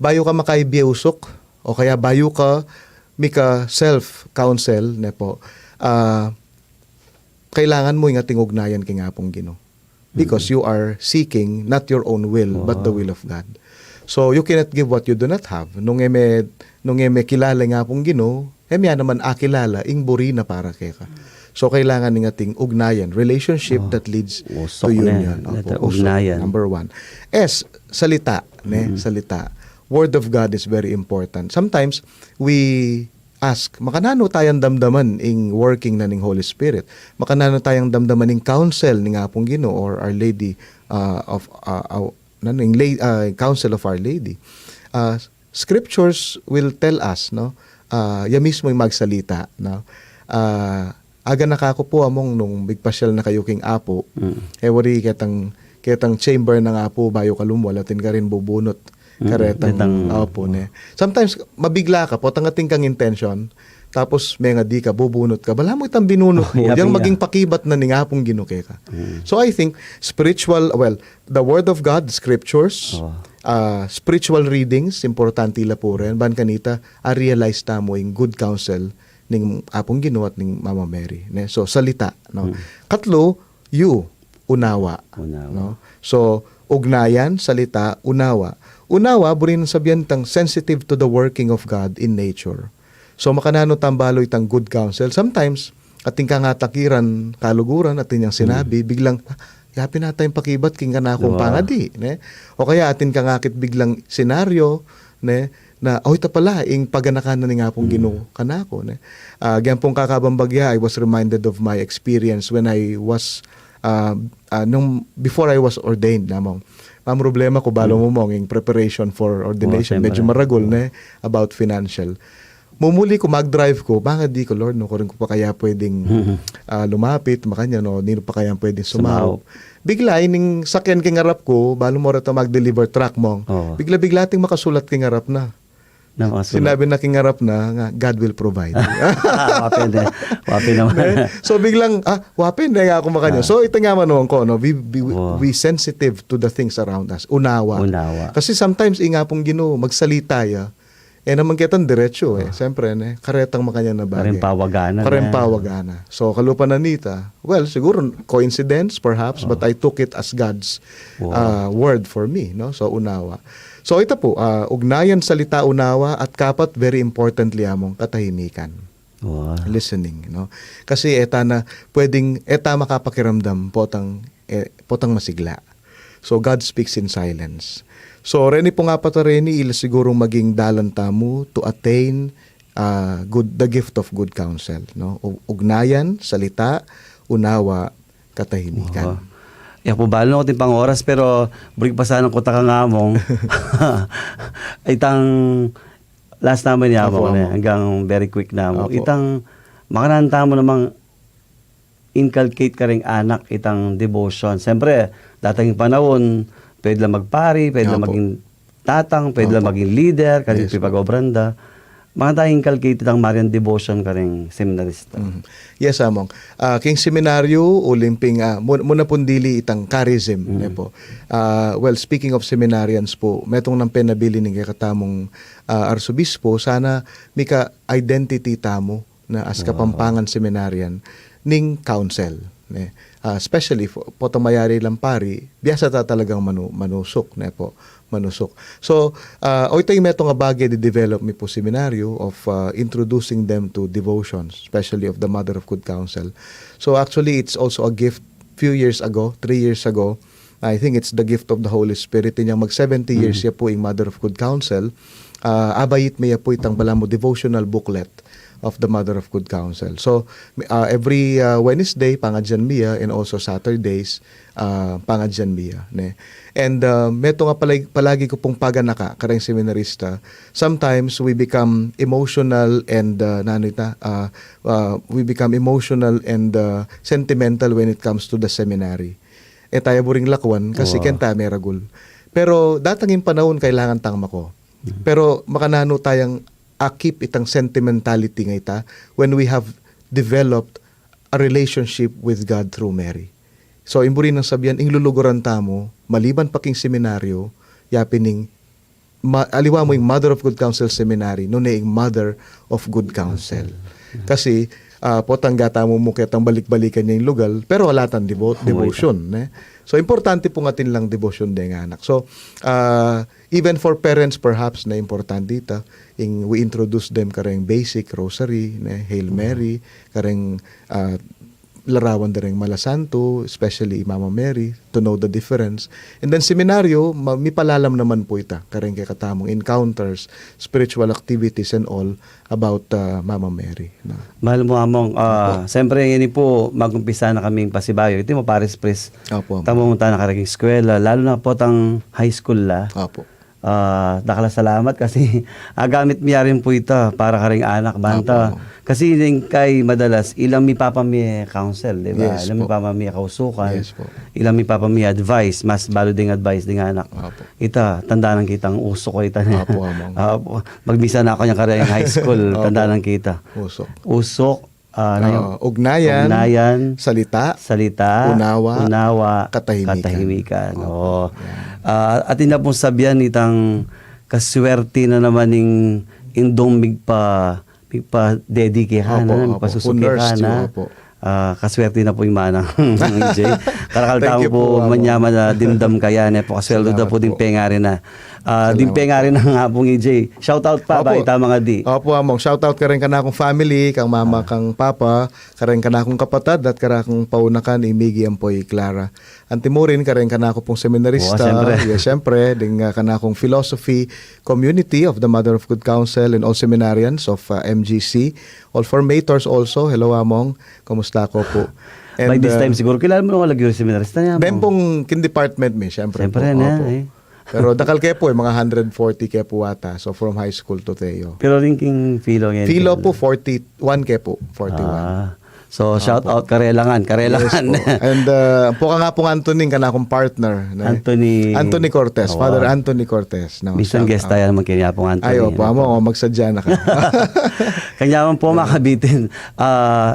Bayo ka makaibiusok, o kaya bayo ka mika self-counsel, nepo, kailangan mo yung ating ugnayan kay nga pong Ginoo. Because you are seeking not your own will, but the will of God. So, you cannot give what you do not have. Nung eme kilala nga pong Ginoo, naman akilala, ing buri na para kay ka. So, kailangan ng ating ugnayan, relationship that leads to union. Ugnayan. Number 1. S, salita. Salita. Word of God is very important. Sometimes, we ask, makanano tayong damdaman in working na ning Holy Spirit? Makanano tayong damdaman in counsel ni nga pong Ginoo or Our Lady counsel of Our Lady? Scriptures will tell us, no? Ya mismo yung magsalita, no? Aga nakako po among nung bigpasyal na kayo king apo, wari ketang chamber ng apo bayo kalumwalatin ka rin bubunot karetang opo ne. Sometimes mabigla ka po tangating kang intention tapos may nga di ka bubunot ka bala mo itang binunot mo yang maging pakibat na ning apong ginuke ka. So I think the word of God, scriptures, spiritual readings importante la po rin ban kanita realize ta mo yung good counsel ning apong Ginoo at ning Mama Mary ne. So salita no. Katlo, unawa. Unawa. No? So, ugnayan, salita, unawa. Unawa, burin sabihan tang sensitive to the working of God in nature. So, makanano tambalo itang good counsel. Sometimes, ating kangatakiran, kaluguran, ating yung sinabi, biglang, yapin na tayong pakibat, king ka na akong pangadi. Ne? O kaya, atin kangakit biglang senaryo, ne? Na, ita pala, ing paganakan na ni nga pong Ginoo kanako. Ne? Ganyan pong kakabambagya, I was reminded of my experience when I was, before I was ordained namang. Ang problema ko, balo mo mong ing preparation for ordination, medyo maragol ne, about financial. Mumuli ko, mag-drive ko, bakit di ko, Lord, no, kung pa kaya pwedeng lumapit, makanya, no, nino pa kaya pwedeng sumahop. Bigla, ining sakyan king harap ko, balo mo rito mag-deliver truck mo, bigla-bigla ting makasulat king harap na. Sinabi na king harap na, nga, God will provide. Wapin eh. Wapin naman. So biglang, wapin na nga ako makanya. So ito nga man ko, no, we sensitive to the things around us. Unawa. Kasi sometimes, inga pong Ginoo, magsalita ya. Naman kitang diretsyo Siyempre, karetang makanya na bagay. Karimpawagana. So, kalupan na nita. Well, siguro, coincidence perhaps, but I took it as God's word for me. No? So, unawa. So, ito po, ugnayan, salita, unawa, at kapat, very importantly, among katahimikan. Listening. No? Kasi, eta makapakiramdam, potang masigla. So, God speaks in silence. So, reni po nga pata reni, ila siguro maging dalan tamo to attain the gift of good counsel. No? Ugnayan, salita, unawa, katahimikan. Po balo ko tin pang oras pero break pa sana ko takangamong. Itang last naman niya mo hanggang very quick na mo. Itang makananta mo namang inculcate ka ring anak itang devotion. Siyempre, dating panahon, pwede lang magpari, pwede lang maging tatang, pwede lang maging leader, karing pipag-obranda. Mga tayong inculcated ang Marian devotion karing seminarista. Yes, among. King seminaryo, ulimping, muna pundili itang charism. Po. Well, speaking of seminarians po, metong nang penabili ng katamong arsobispo, sana mika identity tamo na as kapampangan seminarian ning council. Especially po tamayari lang pari, biyasa ta talagang manusok. Manusok. So, ito yung metong bagay di-develop mi po seminaryo of introducing them to devotions, especially of the Mother of Good Counsel. So, actually, it's also a gift few years ago, 3 years ago. I think it's the gift of the Holy Spirit. Inyang mag-70 years siya po yung Mother of Good Counsel. Abayit miya po itang balamo devotional booklet of the Mother of Good Counsel. So, every Wednesday, pangadyan miya, and also Saturdays, pangadyan miya. Ne? And meto nga palagi ko pong paganaka, karang seminarista, sometimes we become emotional and sentimental when it comes to the seminary. Tayo buring lakwan, kasi kenta meragul. Pero datangin panahon, kailangan tang mako. Pero makanano tayang akip itang sentimentality nga ita when we have developed a relationship with God through Mary. So, imburin ng sabihan, ingluluguran tamo, maliban pa king seminaryo, yapining, aliwa mo yung Mother of Good Counsel Seminary, no na yung Mother of Good Counsel. Kasi, potanggata mo kitang balik-balikan niya yung lugal, pero wala tang devotion. So, importante po ngatin lang devotion din ng anak. So, even for parents perhaps na importante dito, we introduce them kareng basic rosary, Hail Mary, kareng larawan na rin Malasanto, especially Mama Mary, to know the difference. And then seminaryo, mipalalam naman po ita, kareng kay katamong encounters, spiritual activities and all about Mama Mary. No? Mahal mo among, siyempre yun po, mag-umpisa na kaming pasibayo. Ito mo, Paris Pres, tamunta na karaging eskwela, lalo na po tang high school la. Opo. Dakala salamat kasi gamit miya rin po ito para karing anak banta. Kasi yung kay madalas ilang mi papa mi counsel, di ba? Ilang mi papa mi kausukan. Ilang mi papa mi advice, mas balo ding advice ding anak. Ita tandaan kitang uso ko ita. Magbisa na ako niya karing high school, tandaan kita. Usok. Ugnayan, salita, unawa, katahimikan. At ina pong sabihan itang kaswerte na naman indong migpa dedikehan, pasusukihan na. kaswerte na po yung manang EJ. Karakal Thank tao you po po, Amo. manyaman na dimdam kaya na po kasweldo na Salamat po din po. pengari na. Salamat Din pengari na nga pong EJ. Shout out pa ba Opo. ita mga di. Opo, among shoutout ka rin ka na akong family, kang mama, kang papa, ka rin ka na akong kapatad, at ka rin akong paunakan, imigi ampoy Clara. Antimurin, ka rin ka na ako pong seminarista. Oo, siyempre. Yes, siyempre. Ding ka na akong philosophy community of the Mother of Good Counsel and all seminarians of MGC. All formators also. Hello, among. Kumusta ko po? By this time siguro kilala mo nung lagi yung seminarista niya. Ben pong kin department me, siyempre Siyempre po. na, Opo. eh. Pero dakal kayo po, mga 140 kayo po ata. So from high school to Teo. Pero rin king Philo ngayon. Philo po, 41 kayo po. 41. So shout out karelangan. Yes po. And po ka nga pong Anthony, ka na akong partner. Anthony Cortez. Oh, Father wow. Anthony Cortez. No, Minsan shout guest out. tayo naman kanya pong Anthony. Ayo po, amo, magsadya na ka. Kanya man po makabitin.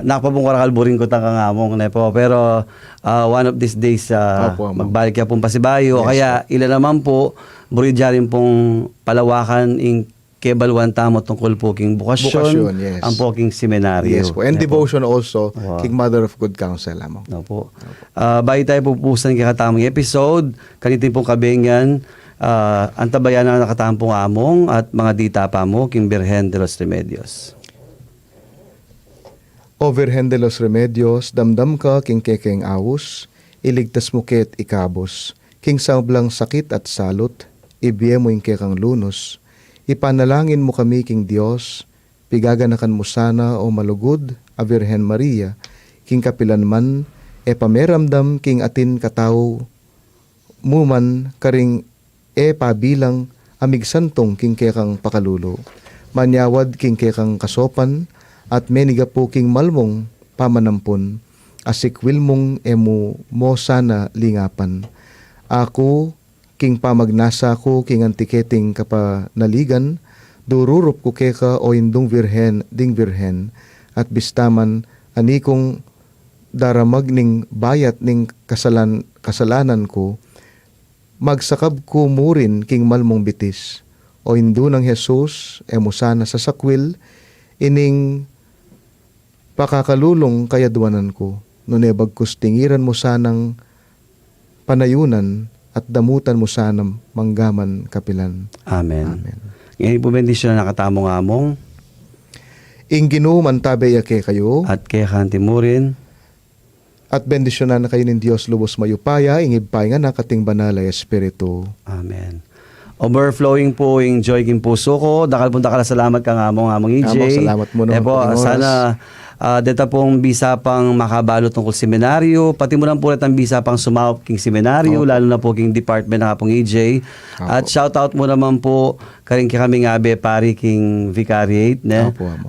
Nakapabong karakalburin ko tang kangamong na po. Pero one of these days, Opo, amo. magbalik kaya pong Pasibayo. Yes, Kaya ilan naman po, buridya rin pong palawakan in kebalwan tamo tungkol po king bukasyon, Bukasyon, yes. ang po king seminaryo. Yes po. And Yan po. devotion also, Wow. King Mother of Good Counsel. Amo. No po. Bayi tayo pupusan kay katamang episode, kanitin pong kabingyan, antabayan na nakatampong among at mga dita pa mo, King Birhen de los Remedios. O Virgen de los Remedios, damdam ka king kekeng awus, iligtas mo ket ikabos, king sablang sakit at salot, ibiye mo ing kekang lunos, ipanalangin mo kami king Dios, pigaganakan mo sana o malugod, a Virgen Maria, king kapilan man, e pameramdam king atin kataw, muman karing e pabilang, amig santong king kekang pakalulo, manyawad king kekang kasopan, at meniga po king malmong pamanampon, asikwil mong emu mo sana lingapan. Ako, king pamagnasa ko, king antiketing kapanaligan, dururup ko keka o indong virhen, ding virhen, at bistaman anikong daramag ning bayat ning kasalanan ko, magsakab ko murin king malmong bitis, o indo ng Jesus, emu sana sa sakwil, ining pakakalulong kayadwanan ko, nunebag kustingiran mo sanang panayunan at damutan mo sanang manggaman kapilan. Amen. Amen. Ngayon po bendisyon na nakatamong among Ing ginuman tabe yake kayo, at kay kantimurin. at bendisyonan na kayo ng Diyos lubos mayupaya, ingibpay nga nakating banalay espiritu. Amen. Overflowing po yung joy king puso ko. Dakal punta ka na salamat kang among EJ. Among salamat mo naman po, po ng oras. sana deta pong bisa pang makabalo tungkol seminaryo. Pati mo lang po rin ang bisa pang sumawap king seminaryo, lalo na po king department na pong EJ. At shout out mo naman po karing kami nga be pari king vicariate. Ne? Opo, amo.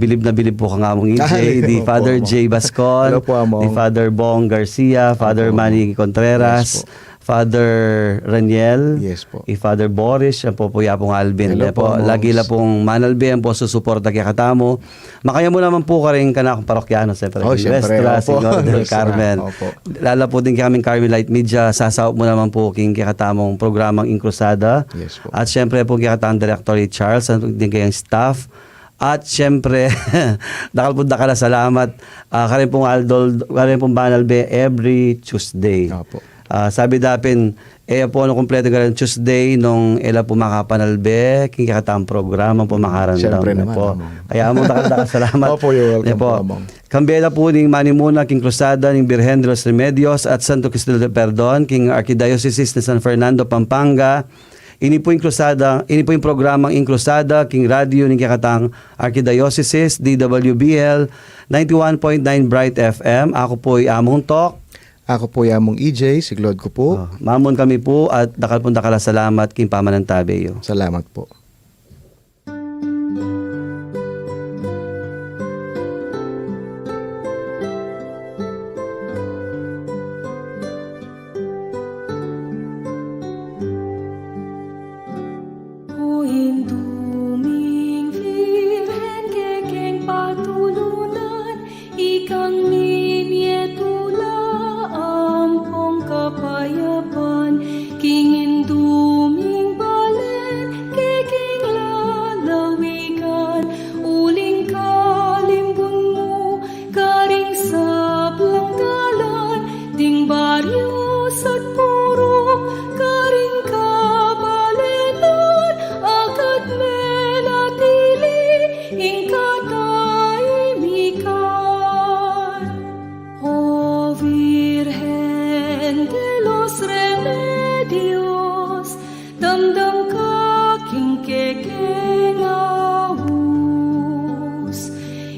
Bilib na bilib po kang among EJ. Di Opo, Father amo. J. Bascon, Hello po, amo. di Father Bong Garcia, Father Opo, amo. Manny Contreras, Yes po. Father Raniel, Yes po. Father Boris, yan po po yapong Alvin. Hello Yan po, po, Mongs. lagi la pong manalbi, yan po susuporta kaya katamo. Makaya mo naman po ka rin kanakong parokyano, siyempre. Oh, siyempre, Nuestra opo. Señora del Nuestra, Carmen. opo. Lala po din kaming Carmelite Media, sasawap mo naman po king kakatamong programang Incrusada. Yes po. At siyempre po kakatamong Directory Charles, at din kayang staff. At siyempre, dakal po dakala salamat. Karin pong Aldol, karin pong Banalbe every Tuesday. Opo. Sabi dapin, po ano kompleto ka rin Tuesday nung ela po makapanalbe, king kakatang programa po makarandam. Siyempre Yan naman, po. Among. Kaya mo dakal salamat. Opo, you're welcome Yan po, Among. Kambela po ning Manimuna, king Cruzada, ning Birhen de los Remedios, at Santo Cristo del Perdon, king Archdiocese de San Fernando, Pampanga. Ini po yung Cruzada, ini po yung programang Incrusada, King Radio, ning kakatang Archdiocese, DWBL, 91.9 Bright FM. Ako po ay Among Talk. Ako po yamong EJ, siglod ko po. Mamon kami po at dakal punta kala salamat king pamanantabeyo. Salamat po. O induming Virhen kekeng patulunan, ikang minyetula ampong kapayapan, king induming balen kekeng los remedios, damdam ka king kekengawus,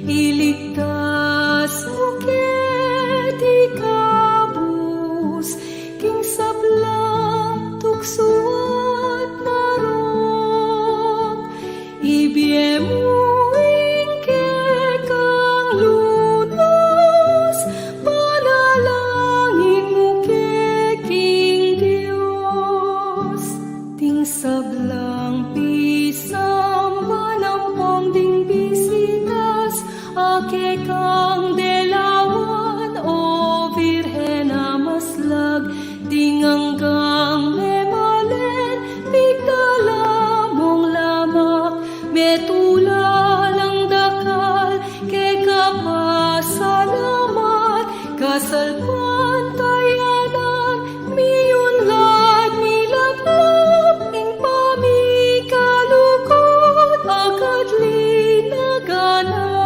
iligtas mo ket ikabus, king sablang tukso at marong, ibiemuing kekang lunas, panalangin mo keking Diyos. Ting sablang pisam manampong ding bisitas, ake kang delawan o Virhen na maslag, ding hanggang memalen, bigdala mong lamak, metulalang dakal, ke kapasalamat, kasalpan tayanan, miyunlad milaplap, ing pamikalukot, agad linaganap.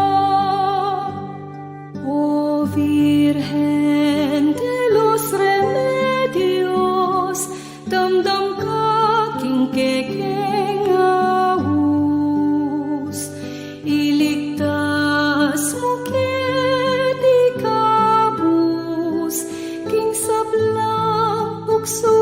O Virgen de los Remedios, damdam ka king kekengawus, iligtas mo ket ikabus, king sablang bukso